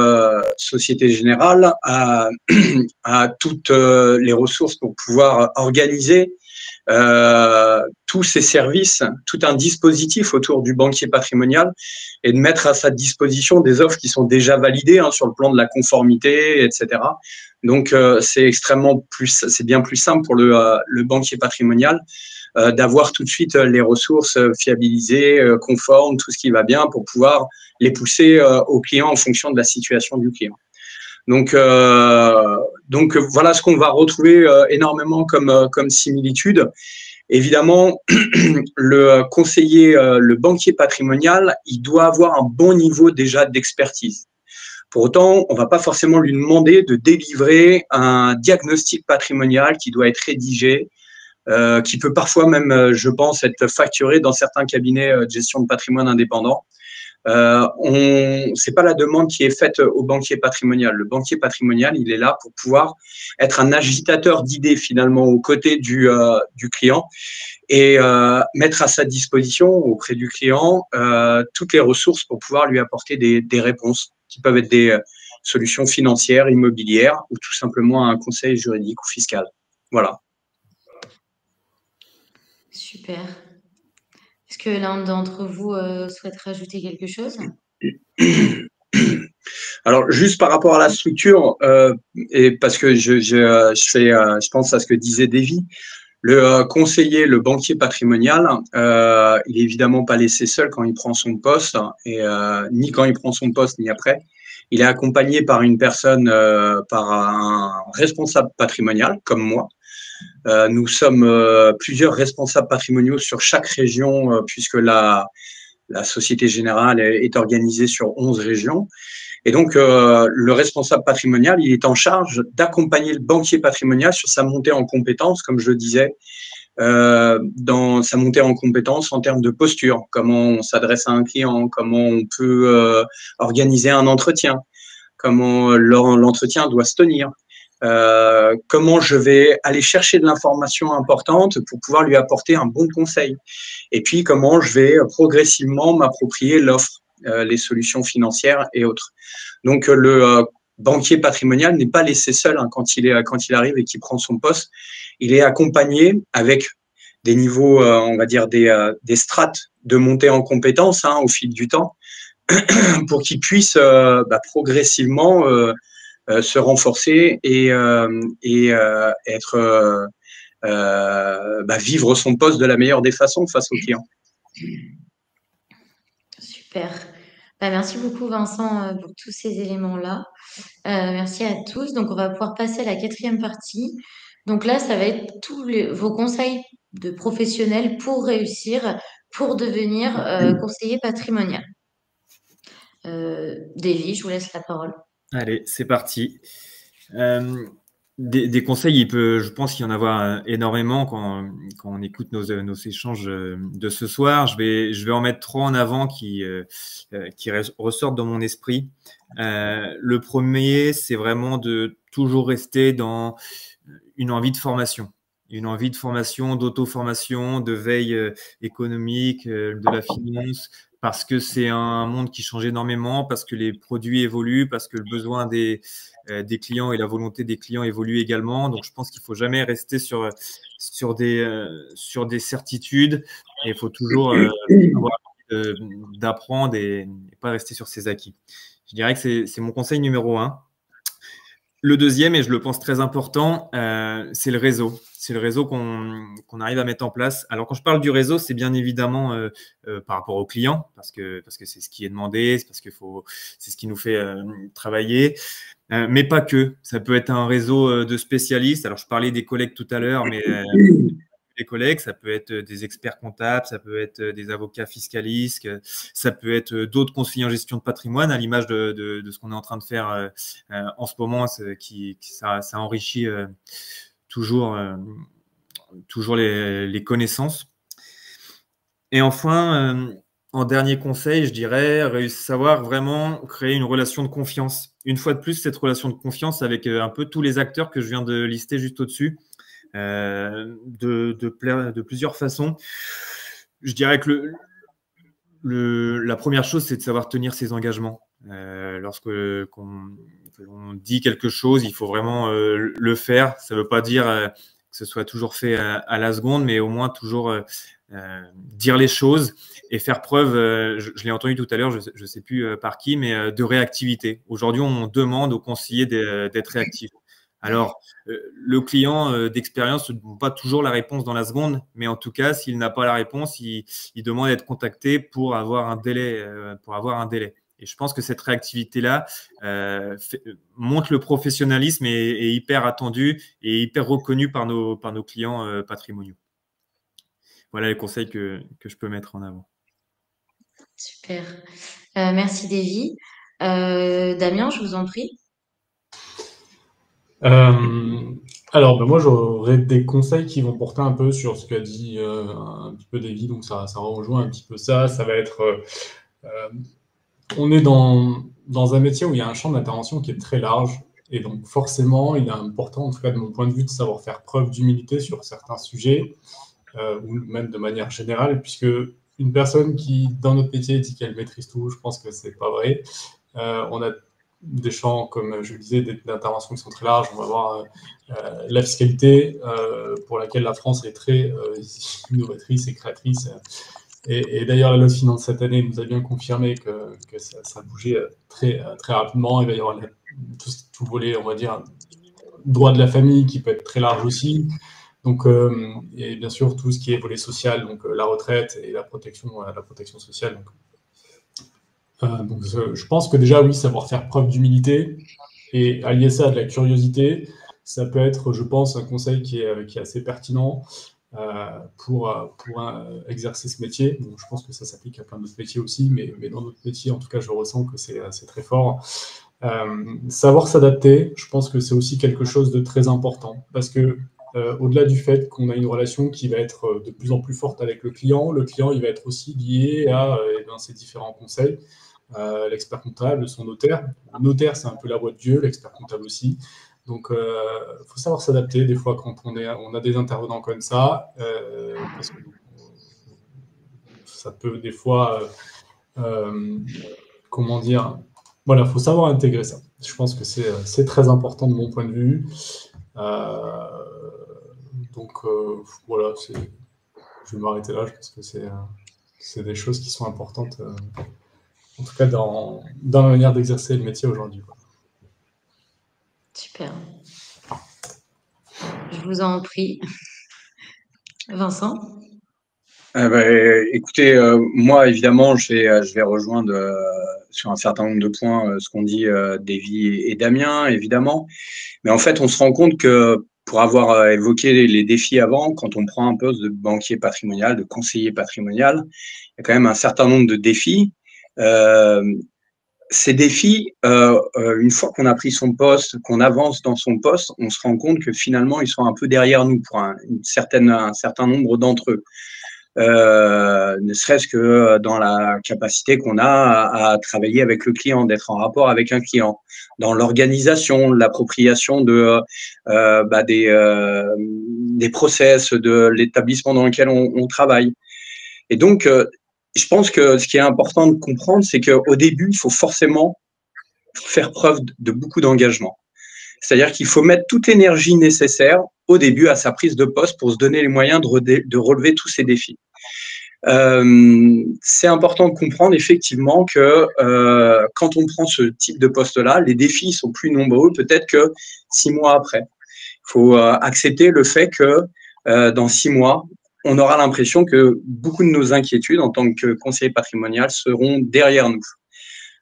Société Générale a toutes les ressources pour pouvoir organiser tous ces services, tout un dispositif autour du banquier patrimonial et de mettre à sa disposition des offres qui sont déjà validées sur le plan de la conformité, etc. Donc, c'est bien plus simple pour le banquier patrimonial d'avoir tout de suite les ressources fiabilisées, conformes, tout ce qui va bien pour pouvoir les pousser au client en fonction de la situation du client. Donc voilà ce qu'on va retrouver énormément comme similitude. Évidemment, le conseiller, le banquier patrimonial, il doit avoir un bon niveau déjà d'expertise. Pour autant, on ne va pas forcément lui demander de délivrer un diagnostic patrimonial qui doit être rédigé, qui peut parfois même, je pense, être facturé dans certains cabinets de gestion de patrimoine indépendants. C'est pas la demande qui est faite au banquier patrimonial. Le banquier patrimonial, il est là pour pouvoir être un agitateur d'idées finalement aux côtés du client et mettre à sa disposition auprès du client toutes les ressources pour pouvoir lui apporter des réponses qui peuvent être des solutions financières, immobilières ou tout simplement un conseil juridique ou fiscal. Voilà. Super. Est-ce que l'un d'entre vous souhaite rajouter quelque chose? Alors, juste par rapport à la structure, et parce que je pense à ce que disait Davy, le conseiller, le banquier patrimonial, il est évidemment pas laissé seul quand il prend son poste, et ni quand il prend son poste, ni après. Il est accompagné par une personne, par un responsable patrimonial, comme moi. Nous sommes plusieurs responsables patrimoniaux sur chaque région, puisque la Société Générale est organisée sur 11 régions. Et donc, le responsable patrimonial, il est en charge d'accompagner le banquier patrimonial sur sa montée en compétences, comme je le disais, dans sa montée en compétences en termes de posture, comment on s'adresse à un client, comment on peut organiser un entretien, comment l'entretien doit se tenir, comment je vais aller chercher de l'information importante pour pouvoir lui apporter un bon conseil, et puis comment je vais progressivement m'approprier l'offre, les solutions financières et autres. Donc, le banquier patrimonial n'est pas laissé seul quand il arrive et qu'il prend son poste. Il est accompagné avec des niveaux, on va dire des strates de montée en compétences au fil du temps pour qu'il puisse progressivement se renforcer et être vivre son poste de la meilleure des façons face aux clients. Super. Merci beaucoup, Vincent, pour tous ces éléments-là. Merci à tous. Donc, on va pouvoir passer à la 4e partie. Donc là, ça va être tous vos conseils de professionnels pour réussir, pour devenir conseiller patrimonial. Davy, je vous laisse la parole. Allez, c'est parti. Des conseils, je pense qu'il y en avoir énormément quand on écoute nos échanges de ce soir. Je vais en mettre 3 en avant qui ressortent dans mon esprit. Le premier, c'est vraiment de toujours rester dans une envie de formation. Une envie de formation, d'auto-formation, de veille économique, de la finance, parce que c'est un monde qui change énormément, parce que les produits évoluent, parce que le besoin des clients et la volonté des clients évoluent également. Donc, je pense qu'il ne faut jamais rester sur des certitudes et il faut toujours avoir envie d'apprendre et pas rester sur ses acquis. Je dirais que c'est mon conseil numéro 1. Le deuxième, et je le pense très important, c'est le réseau. c'est le réseau qu'on arrive à mettre en place. Alors, quand je parle du réseau, c'est bien évidemment par rapport aux clients, parce que c'est ce qui est demandé, c'est parce que c'est ce qui nous fait travailler. Mais pas que. Ça peut être un réseau de spécialistes. Alors, je parlais des collègues tout à l'heure, mais des collègues, ça peut être des experts comptables, ça peut être des avocats fiscalistes, ça peut être d'autres conseillers en gestion de patrimoine, à l'image de ce qu'on est en train de faire en ce moment, ça enrichit toujours les connaissances. Et enfin, en dernier conseil, je dirais, savoir vraiment créer une relation de confiance. Une fois de plus, cette relation de confiance avec un peu tous les acteurs que je viens de lister juste au-dessus, de plusieurs façons. Je dirais que la première chose, c'est de savoir tenir ses engagements. Lorsqu'on dit quelque chose, il faut vraiment le faire. Ça ne veut pas dire que ce soit toujours fait à la seconde, mais au moins toujours dire les choses et faire preuve, je l'ai entendu tout à l'heure, je ne sais plus par qui, mais de réactivité. Aujourd'hui, on demande aux conseillers d'être réactifs. Alors, le client d'expérience ne donne pas toujours la réponse dans la seconde, mais en tout cas, s'il n'a pas la réponse, il demande à être contacté pour avoir un délai. Et je pense que cette réactivité-là montre le professionnalisme et est hyper attendu et hyper reconnu par nos clients patrimoniaux. Voilà les conseils que je peux mettre en avant. Super. Merci, Davy. Damien, je vous en prie. Alors, moi, j'aurais des conseils qui vont porter un peu sur ce qu'a dit un petit peu Davy, donc ça rejoint un petit peu ça. Ça va être, on est dans un métier où il y a un champ d'intervention qui est très large, et donc forcément, il est important, en tout cas de mon point de vue, de savoir faire preuve d'humilité sur certains sujets, ou même de manière générale, puisque une personne qui, dans notre métier, dit qu'elle maîtrise tout, je pense que c'est pas vrai. On a des champs, comme je le disais, d'intervention qui sont très larges. On va voir la fiscalité, pour laquelle la France est très innovatrice et créatrice. Et d'ailleurs, la loi de finances cette année nous a bien confirmé que ça bougeait très rapidement. Il va y avoir tout volet, on va dire, droit de la famille qui peut être très large aussi. Donc, et bien sûr, tout ce qui est volet social, donc la retraite et la protection sociale. Donc, je pense que déjà, oui, savoir faire preuve d'humilité et allier ça à de la curiosité, ça peut être, je pense, un conseil qui est assez pertinent pour exercer ce métier. Bon, je pense que ça s'applique à plein d'autres métiers aussi, mais dans notre métier, en tout cas, je ressens que c'est très fort. Savoir s'adapter, je pense que c'est aussi quelque chose de très important, parce que au-delà du fait qu'on a une relation qui va être de plus en plus forte avec le client il va être aussi lié à ses différents conseils. L'expert comptable, son notaire. Le notaire, c'est un peu la voix de Dieu, l'expert comptable aussi. Donc, il faut savoir s'adapter des fois quand on a des intervenants comme ça, parce que ça peut des fois, comment dire, voilà, il faut savoir intégrer ça. Je pense que c'est très important de mon point de vue. Donc, voilà, je vais m'arrêter là. Je pense que c'est des choses qui sont importantes, en tout cas dans la manière d'exercer le métier aujourd'hui. Super. Je vous en prie. Vincent? Écoutez, moi, évidemment, je vais rejoindre sur un certain nombre de points ce qu'ont dit Davy et Damien, évidemment. Mais en fait, on se rend compte que pour avoir évoqué les défis avant, quand on prend un poste de banquier patrimonial, de conseiller patrimonial, il y a quand même un certain nombre de défis. Ces défis, une fois qu'on a pris son poste, qu'on avance dans son poste, on se rend compte que finalement, ils sont un peu derrière nous pour un certain nombre d'entre eux. Ne serait-ce que dans la capacité qu'on a à travailler avec le client, d'être en rapport avec un client, dans l'organisation, l'appropriation des process, de l'établissement dans lequel on travaille. Et donc, je pense que ce qui est important de comprendre, c'est qu'au début, il faut forcément faire preuve de beaucoup d'engagement. C'est-à-dire qu'il faut mettre toute l'énergie nécessaire au début à sa prise de poste pour se donner les moyens de relever tous ces défis. C'est important de comprendre effectivement que quand on prend ce type de poste-là, les défis sont plus nombreux peut-être que 6 mois après. faut accepter le fait que dans 6 mois, on aura l'impression que beaucoup de nos inquiétudes en tant que conseiller patrimonial seront derrière nous.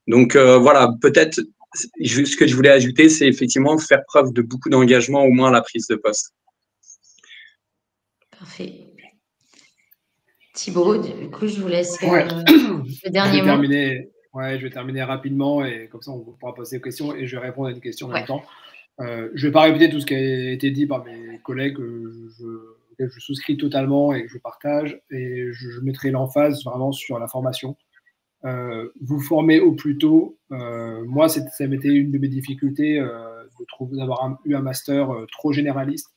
Donc voilà, peut-être ce que je voulais ajouter, c'est effectivement faire preuve de beaucoup d'engagement, au moins à la prise de poste. Parfait. Thibaut, du coup, je vous laisse le dernier mot. Je vais terminer rapidement et comme ça, on pourra poser des questions et je vais répondre à une question en même temps. Je ne vais pas répéter tout ce qui a été dit par mes collègues, auxquels je souscris totalement et que je partage. Et je mettrai l'emphase vraiment sur la formation. Vous former au plus tôt. Moi, ça m'était une de mes difficultés d'avoir eu un master trop généraliste.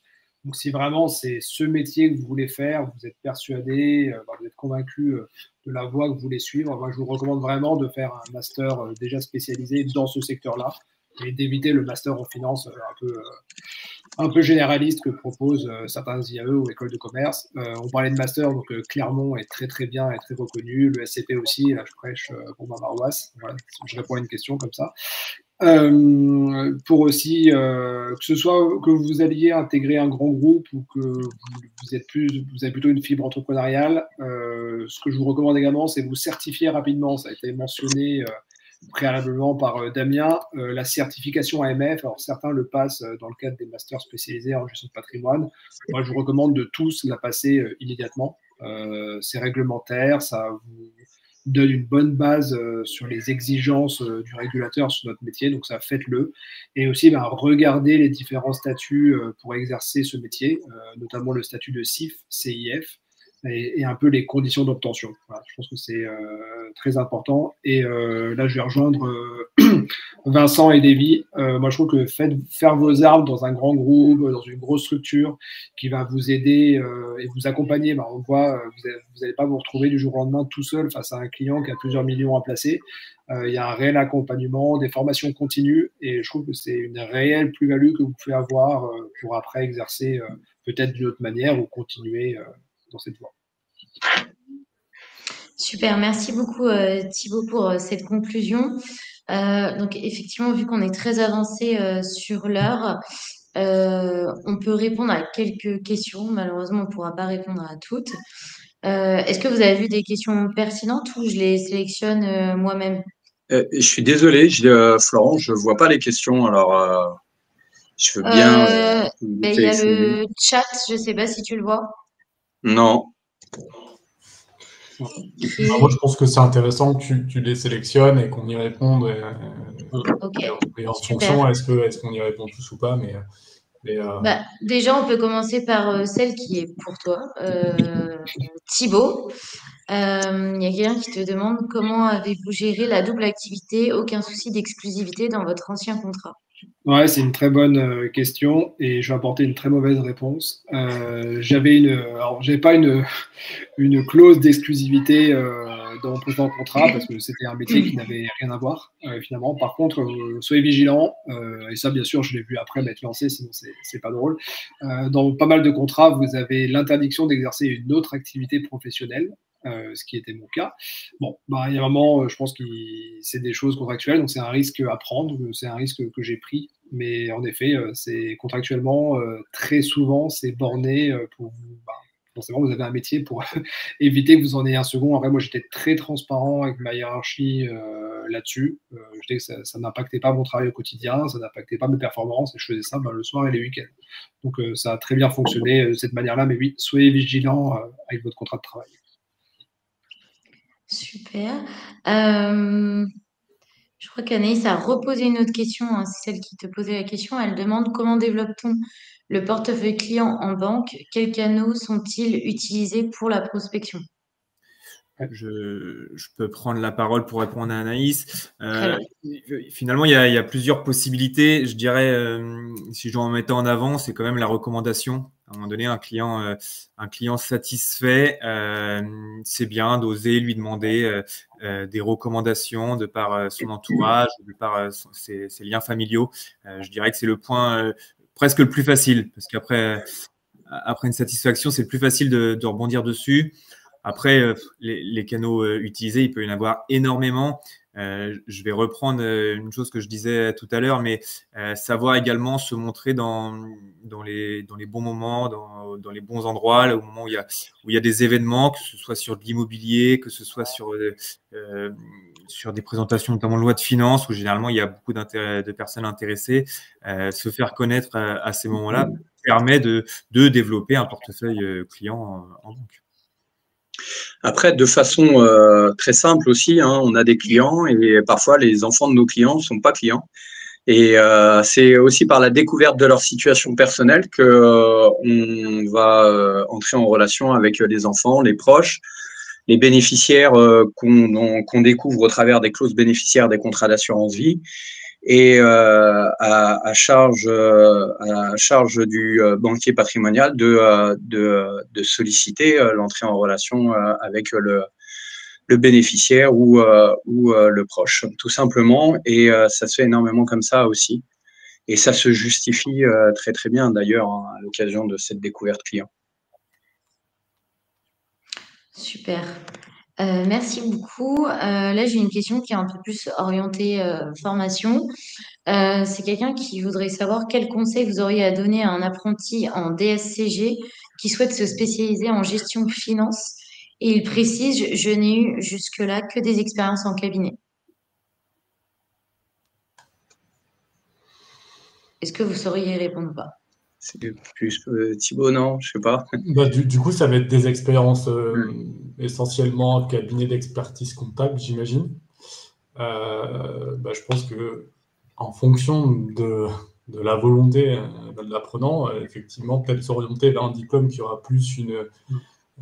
Donc, si vraiment c'est ce métier que vous voulez faire, vous êtes persuadé, vous êtes convaincu de la voie que vous voulez suivre, moi, je vous recommande vraiment de faire un master déjà spécialisé dans ce secteur-là et d'éviter le master en finance un peu généraliste que proposent certains IAE ou écoles de commerce. On parlait de master, donc Clermont est très très bien et très reconnu, le SCP aussi, là je prêche pour ma paroisse, voilà, je réponds à une question comme ça. Pour aussi que ce soit que vous alliez intégrer un grand groupe ou que vous avez plutôt une fibre entrepreneuriale, ce que je vous recommande également, c'est vous certifier rapidement. Ça a été mentionné préalablement par Damien, la certification AMF. Alors certains le passent dans le cadre des masters spécialisés en gestion de patrimoine. Moi, je vous recommande de tous la passer immédiatement. C'est réglementaire, ça vous donne une bonne base sur les exigences du régulateur sur notre métier, donc ça, faites-le. Et aussi, regardez les différents statuts pour exercer ce métier, notamment le statut de CIF, CIF, et un peu les conditions d'obtention. Voilà, je pense que c'est très important. Et là, je vais rejoindre Vincent et Davy. Moi, je trouve que faire vos armes dans un grand groupe, dans une grosse structure qui va vous aider et vous accompagner. On voit, vous n'allez pas vous retrouver du jour au lendemain tout seul face à un client qui a plusieurs millions à placer. Il y a un réel accompagnement, des formations continues, et je trouve que c'est une réelle plus-value que vous pouvez avoir pour après exercer peut-être d'une autre manière ou continuer dans cette voie. Super, merci beaucoup Thibaut pour cette conclusion. Donc effectivement, vu qu'on est très avancé sur l'heure, on peut répondre à quelques questions. Malheureusement, on ne pourra pas répondre à toutes. Est-ce que vous avez vu des questions pertinentes ou je les sélectionne moi-même? Je suis désolé, Florent, je ne vois pas les questions. Alors, je veux bien. Il y a le chat, je ne sais pas si tu le vois. Non. Okay. Moi, je pense que c'est intéressant que tu les sélectionnes et qu'on y réponde. Et en fonction, est-ce qu'on y répond tous ou pas, déjà, on peut commencer par celle qui est pour toi, Thibaut. Il y a quelqu'un qui te demande comment avez-vous géré la double activité, aucun souci d'exclusivité dans votre ancien contrat? Ouais, c'est une très bonne question et je vais apporter une très mauvaise réponse. J'avais pas une clause d'exclusivité dans mon précédent contrat parce que c'était un métier qui n'avait rien à voir finalement. Par contre, soyez vigilants et ça, bien sûr, je l'ai vu après m'être lancé, sinon c'est pas drôle. Dans pas mal de contrats, vous avez l'interdiction d'exercer une autre activité professionnelle. Ce qui était mon cas. Bon, il y a vraiment, je pense que c'est des choses contractuelles, donc c'est un risque à prendre, c'est un risque que j'ai pris, mais en effet, c'est contractuellement, très souvent, c'est borné pour vous. Forcément, vous avez un métier pour éviter que vous en ayez un second. En vrai, moi, j'étais très transparent avec ma hiérarchie là-dessus. Je disais que ça n'impactait pas mon travail au quotidien, ça n'impactait pas mes performances, et je faisais ça le soir et les week-ends. Donc, ça a très bien fonctionné de cette manière-là, mais oui, soyez vigilants avec votre contrat de travail. Super. Je crois qu'Anaïs a reposé une autre question, hein, c'est celle qui te posait la question. Elle demande comment développe-t-on le portefeuille client en banque? Quels canaux sont-ils utilisés pour la prospection? Je peux prendre la parole pour répondre à Anaïs. Finalement, il y a plusieurs possibilités. Je dirais, si je dois en mettre en avant, c'est quand même la recommandation. À un moment donné, un client satisfait, c'est bien d'oser lui demander des recommandations de par son entourage, de par ses liens familiaux. Je dirais que c'est le point presque le plus facile, parce qu'après une satisfaction, c'est le plus facile de rebondir dessus. Après, les canaux utilisés, il peut y en avoir énormément. je vais reprendre une chose que je disais tout à l'heure, mais savoir également se montrer dans les bons moments, dans les bons endroits, là, au moment où il y a des événements, que ce soit sur de l'immobilier, que ce soit sur des présentations, notamment de loi de finances, où généralement il y a beaucoup de personnes intéressées. Se faire connaître à ces moments-là permet de développer un portefeuille client en banque. Après, de façon très simple aussi, hein, on a des clients et parfois les enfants de nos clients ne sont pas clients. Et c'est aussi par la découverte de leur situation personnelle que on va entrer en relation avec les enfants, les proches, les bénéficiaires qu'on découvre au travers des clauses bénéficiaires des contrats d'assurance vie. Et à charge du banquier patrimonial de solliciter l'entrée en relation avec le bénéficiaire ou le proche, tout simplement. Et ça se fait énormément comme ça aussi. Et ça se justifie très, très bien, d'ailleurs, hein, à l'occasion de cette découverte client. Super. Merci beaucoup. Là, j'ai une question qui est un peu plus orientée formation. C'est quelqu'un qui voudrait savoir quel conseil vous auriez à donner à un apprenti en DSCG qui souhaite se spécialiser en gestion de finance. Et il précise, je n'ai eu jusque-là que des expériences en cabinet. Est-ce que vous sauriez répondre ou pas? C'est plus Thibaut, non? Je sais pas. Bah, du coup, ça va être des expériences essentiellement cabinet d'expertise comptable, j'imagine. Je pense que en fonction de la volonté de l'apprenant, effectivement, peut-être s'orienter vers un diplôme qui aura plus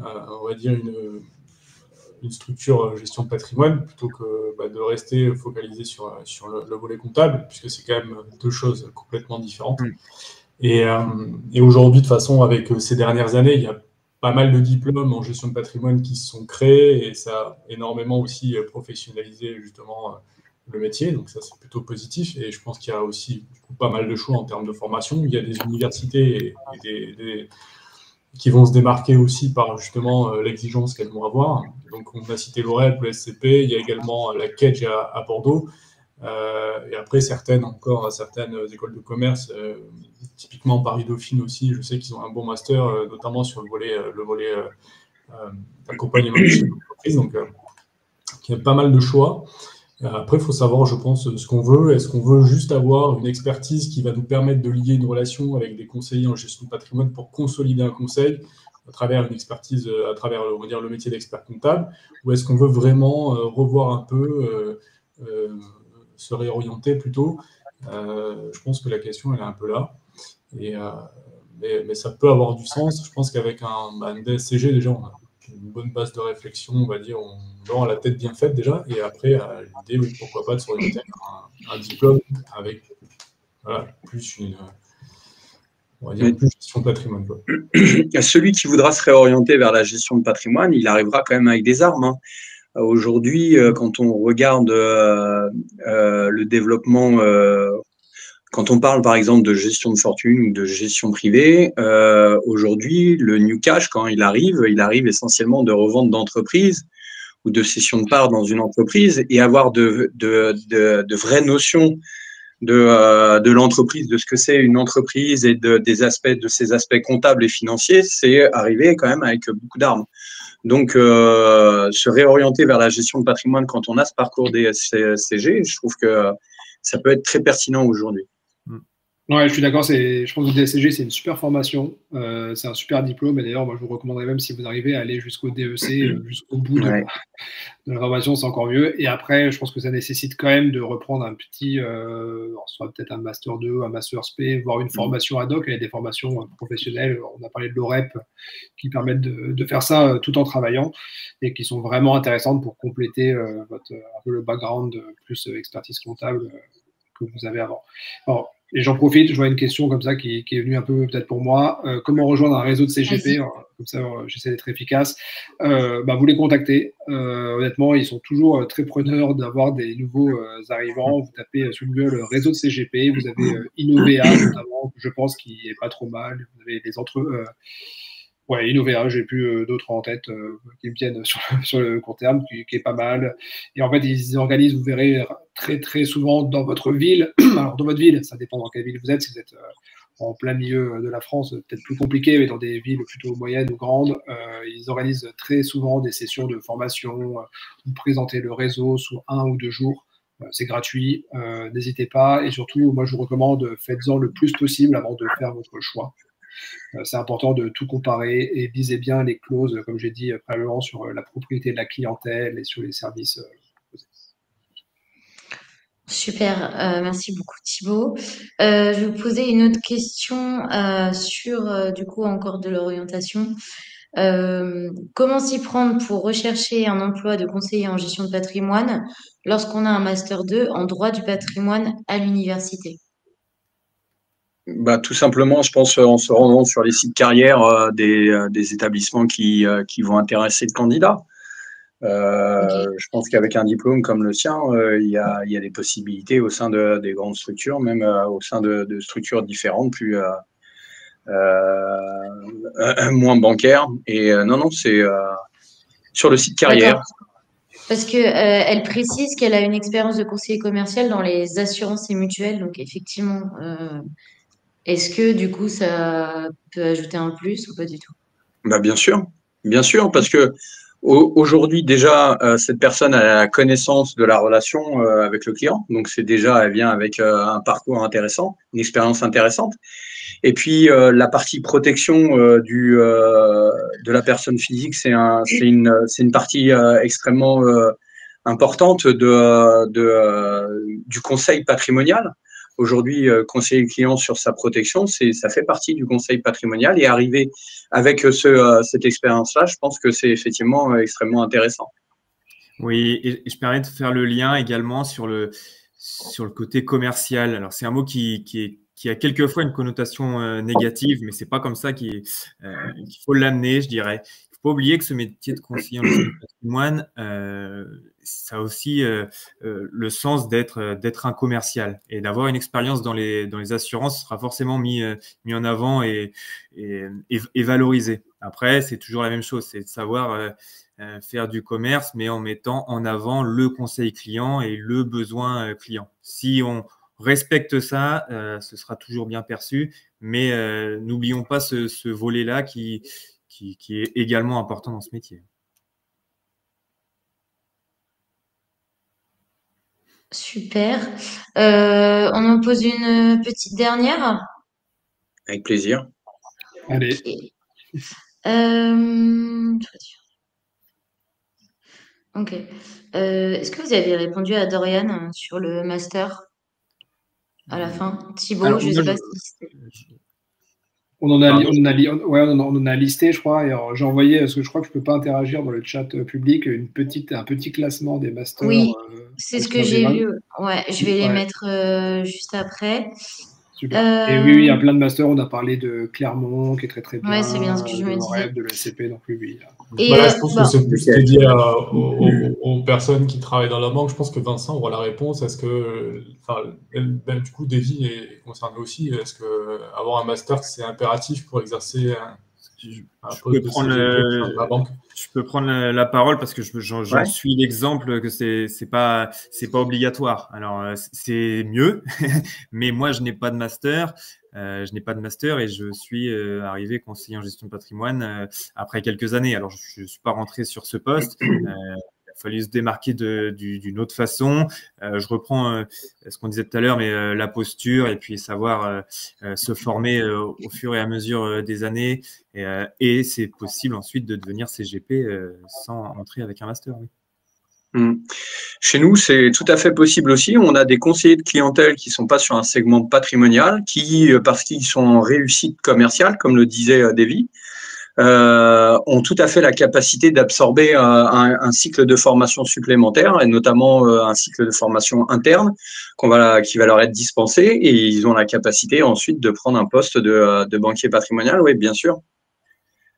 on va dire une structure gestion de patrimoine plutôt que de rester focalisé sur le volet comptable, puisque c'est quand même deux choses complètement différentes. Et aujourd'hui, de toute façon, avec ces dernières années, il y a pas mal de diplômes en gestion de patrimoine qui se sont créés et ça a énormément aussi professionnalisé justement le métier. Donc ça, c'est plutôt positif. Et je pense qu'il y a aussi du coup, pas mal de choix en termes de formation. Il y a des universités qui vont se démarquer aussi par justement l'exigence qu'elles vont avoir. Donc on a cité l'OREP, le SCP, il y a également la Kedge à Bordeaux. Et après, certaines écoles de commerce, typiquement Paris Dauphine aussi, je sais qu'ils ont un bon master, notamment sur le volet accompagnement de chef d'entreprise. Donc, il y a pas mal de choix. Après, il faut savoir, je pense, ce qu'on veut. Est-ce qu'on veut juste avoir une expertise qui va nous permettre de lier une relation avec des conseillers en gestion de patrimoine pour consolider un conseil à travers une expertise, à travers, on va dire, le métier d'expert comptable, ou est-ce qu'on veut vraiment revoir un peu se réorienter plutôt. Je pense que la question, elle est un peu là. Mais ça peut avoir du sens. Je pense qu'avec un DSCG, déjà, on a une bonne base de réflexion, on va dire, on a la tête bien faite déjà. Et après, l'idée, oui, pourquoi pas de s'orienter un diplôme avec plus on va dire, plus gestion de patrimoine. Quoi. Celui qui voudra se réorienter vers la gestion de patrimoine, il arrivera quand même avec des armes. Hein. Aujourd'hui, quand on regarde le développement, quand on parle par exemple de gestion de fortune ou de gestion privée, aujourd'hui, le new cash, quand il arrive essentiellement de revente d'entreprise ou de cession de parts dans une entreprise et avoir de vraies notions de l'entreprise, de ce que c'est une entreprise et de ses aspects comptables et financiers, c'est arrivé quand même avec beaucoup d'armes. Donc, se réorienter vers la gestion de patrimoine quand on a ce parcours des SCG, je trouve que ça peut être très pertinent aujourd'hui. Ouais, je suis d'accord. Je pense que le DSCG, c'est une super formation. C'est un super diplôme. Et d'ailleurs, moi, je vous recommanderais même si vous arrivez à aller jusqu'au DEC, jusqu'au bout de la formation, c'est encore mieux. Et après, je pense que ça nécessite quand même de reprendre un petit, soit peut-être un Master 2, un Master SP, voire une formation ad hoc. Il y a des formations professionnelles. On a parlé de l'OREP qui permettent de faire ça tout en travaillant et qui sont vraiment intéressantes pour compléter un peu le background plus expertise comptable que vous avez avant. Alors, et j'en profite, je vois une question comme ça qui est venue un peu peut-être pour moi. Comment rejoindre un réseau de CGP? Comme ça, j'essaie d'être efficace. Vous les contactez. Honnêtement, ils sont toujours très preneurs d'avoir des nouveaux arrivants. Vous tapez sur Google le réseau de CGP. Vous avez Innovea, notamment, je pense, qui est pas trop mal. Vous avez des Ouais, Innovea, j'ai plus d'autres en tête qui me viennent sur le court terme, qui est pas mal. Et en fait, ils organisent, vous verrez, très très souvent dans votre ville. Alors, dans votre ville, ça dépend dans quelle ville vous êtes. Si vous êtes en plein milieu de la France, peut-être plus compliqué, mais dans des villes plutôt moyennes ou grandes, ils organisent très souvent des sessions de formation, vous présentez le réseau sous 1 ou 2 jours. C'est gratuit, n'hésitez pas. Et surtout, moi, je vous recommande, faites-en le plus possible avant de faire votre choix. C'est important de tout comparer et visez bien les clauses, comme j'ai dit préalablement, sur la propriété de la clientèle et sur les services proposés. Super, merci beaucoup Thibaut. Je vais vous poser une autre question sur du coup encore de l'orientation. Comment s'y prendre pour rechercher un emploi de conseiller en gestion de patrimoine lorsqu'on a un master 2 en droit du patrimoine à l'université? Bah, tout simplement, je pense, en se rendant sur les sites carrières des établissements qui vont intéresser le candidat. Ok, Je pense qu'avec un diplôme comme le sien, il y a des possibilités au sein des grandes structures, même au sein de structures différentes, plus moins bancaires. Et non, c'est sur le site carrière. d'accord. Parce que elle précise qu'elle a une expérience de conseiller commercial dans les assurances et mutuelles, donc effectivement, est-ce que du coup ça peut ajouter un plus ou pas du tout? Bah, bien sûr, parce que aujourd'hui déjà, cette personne a la connaissance de la relation avec le client, donc c'est déjà, elle vient avec un parcours intéressant, une expérience intéressante. Et puis la partie protection de la personne physique, c'est une partie extrêmement importante du conseil patrimonial. Aujourd'hui, conseiller le client sur sa protection, ça fait partie du conseil patrimonial et arriver avec cette expérience-là, je pense que c'est effectivement extrêmement intéressant. Oui, et je permets de faire le lien également sur le côté commercial. Alors, c'est un mot qui a quelquefois une connotation négative, mais c'est pas comme ça qu'il faut l'amener, je dirais. Il faut pas oublier que ce métier de conseiller en gestion de patrimoine, ça a aussi le sens d'être un commercial et d'avoir une expérience dans les assurances sera forcément mis en avant et valorisé. Après, c'est toujours la même chose, c'est de savoir faire du commerce, mais en mettant en avant le conseil client et le besoin client. Si on respecte ça, ce sera toujours bien perçu, mais n'oublions pas ce volet-là qui est également important dans ce métier. Super. On en pose une petite dernière? Avec plaisir. Allez. Ok. Ok. Est-ce que vous avez répondu à Dorian sur le master à la fin? Thibaut, Alors, je ne sais pas si on en a listé, je crois. Et j'ai envoyé, parce que je crois que je peux pas interagir dans le chat public, un petit classement des masters. oui, c'est ce que j'ai vu. Ouais, je vais les Ouais, mettre juste après. super. Et oui, il y a plein de masters. On a parlé de Clermont, qui est très très Ouais, c'est bien ce que bien, je de me disais. l'OREF, de l'ESCP. Donc oui. Et Voilà, je pense que bon, c'est plus dédié aux personnes qui travaillent dans la banque. Je pense que Vincent aura la réponse. Est-ce que, enfin, même du coup, Davy est concerné aussi. Est-ce que avoir un master, c'est impératif pour exercer un poste de CGP au sein de la banque? Je peux prendre la parole parce que j'en Ouais. suis l'exemple que c'est pas obligatoire. Alors c'est mieux, mais moi je n'ai pas de master. Je n'ai pas de master et je suis arrivé conseiller en gestion de patrimoine après quelques années. Alors je suis pas rentré sur ce poste. Il a fallu se démarquer d'une autre façon. Je reprends ce qu'on disait tout à l'heure, mais la posture et puis savoir se former au fur et à mesure des années. Et c'est possible ensuite de devenir CGP sans entrer avec un master. Oui. Chez nous, c'est tout à fait possible aussi. On a des conseillers de clientèle qui sont pas sur un segment patrimonial, qui, parce qu'ils sont en réussite commerciale, comme le disait Davy, ont tout à fait la capacité d'absorber un cycle de formation supplémentaire, et notamment un cycle de formation interne qui va leur être dispensé, et ils ont la capacité ensuite de prendre un poste de banquier patrimonial. Oui, bien sûr,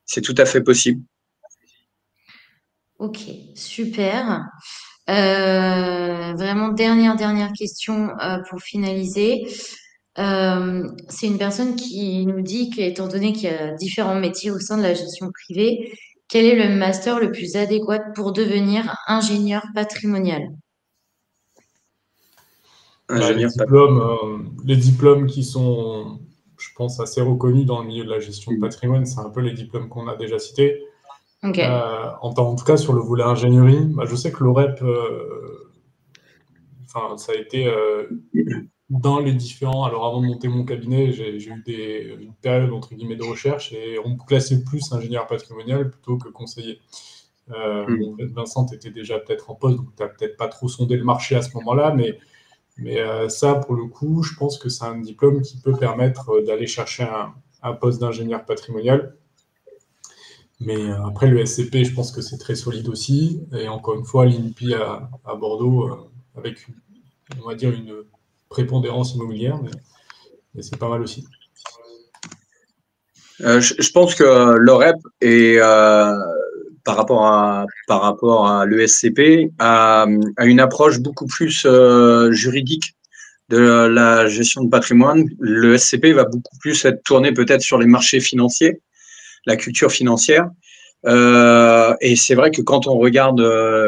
c'est tout à fait possible. ok, super. Vraiment dernière question pour finaliser. C'est une personne qui nous dit qu'étant donné qu'il y a différents métiers au sein de la gestion privée, quel est le master le plus adéquat pour devenir ingénieur patrimonial? Bah, Ingénieur les diplômes qui sont, je pense, assez reconnus dans le milieu de la gestion de patrimoine, c'est un peu les diplômes qu'on a déjà cités. Ok. En tout cas, sur le volet ingénierie, bah, je sais que l'OREP, ça a été dans les différents. Alors, avant de monter mon cabinet, j'ai eu une période entre guillemets de recherche et on me classait plus ingénieur patrimonial plutôt que conseiller. Bon, Vincent, tu étais déjà peut-être en poste, donc tu n'as peut-être pas trop sondé le marché à ce moment-là, mais ça, pour le coup, je pense que c'est un diplôme qui peut permettre d'aller chercher un poste d'ingénieur patrimonial. Mais après, le SCP, je pense que c'est très solide aussi. Et encore une fois, l'INPI à Bordeaux, avec, on va dire, une prépondérance immobilière, mais c'est pas mal aussi. Je pense que l'OREP est, par rapport à l'ESCP, a une approche beaucoup plus juridique de la gestion de patrimoine. Le SCP va beaucoup plus être tourné peut-être sur les marchés financiers, la culture financière. Et c'est vrai que quand on regarde,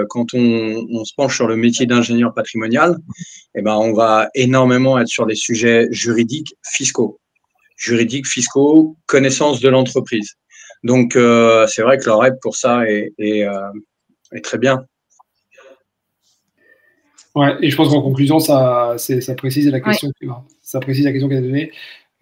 quand on se penche sur le métier d'ingénieur patrimonial, eh ben, on va énormément être sur les sujets juridiques, fiscaux, connaissance de l'entreprise. Donc, c'est vrai que l'OREP pour ça est très bien. Ouais, et je pense qu'en conclusion, ça précise la question, ça précise la question qu'elle a donnée.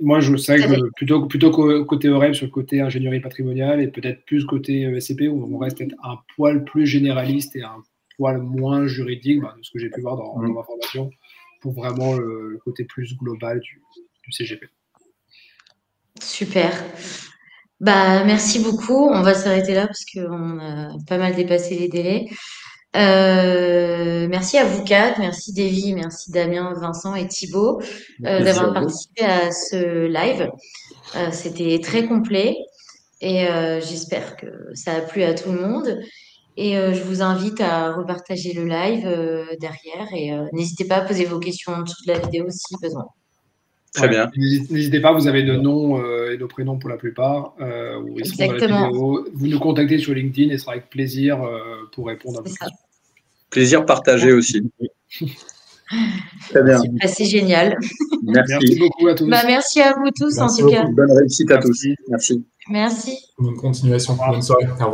Moi, je sais que plutôt côté OREP, sur le côté ingénierie patrimoniale et peut-être plus côté SCP, où on reste peut-être un poil plus généraliste et un poil moins juridique, de ce que j'ai pu voir dans ma formation, pour vraiment le côté plus global du CGP. Super. Bah, merci beaucoup. On va s'arrêter là parce qu'on a pas mal dépassé les délais. Merci à vous quatre, merci Davy, merci Damien, Vincent et Thibaut d'avoir participé à ce live. C'était très complet et j'espère que ça a plu à tout le monde. Et je vous invite à repartager le live derrière et n'hésitez pas à poser vos questions en dessous de la vidéo si besoin. Très bien. N'hésitez pas, vous avez nos noms et nos prénoms pour la plupart. Ils seront dans la vidéo. Vous nous contactez sur LinkedIn et ce sera avec plaisir pour répondre à vos questions. Plaisir partagé aussi. Très bien. C'est génial. Merci beaucoup à tous. Merci à vous tous en tout cas. Bonne réussite à tous. Merci. Merci. Bonne continuation. Bonne soirée. Au revoir.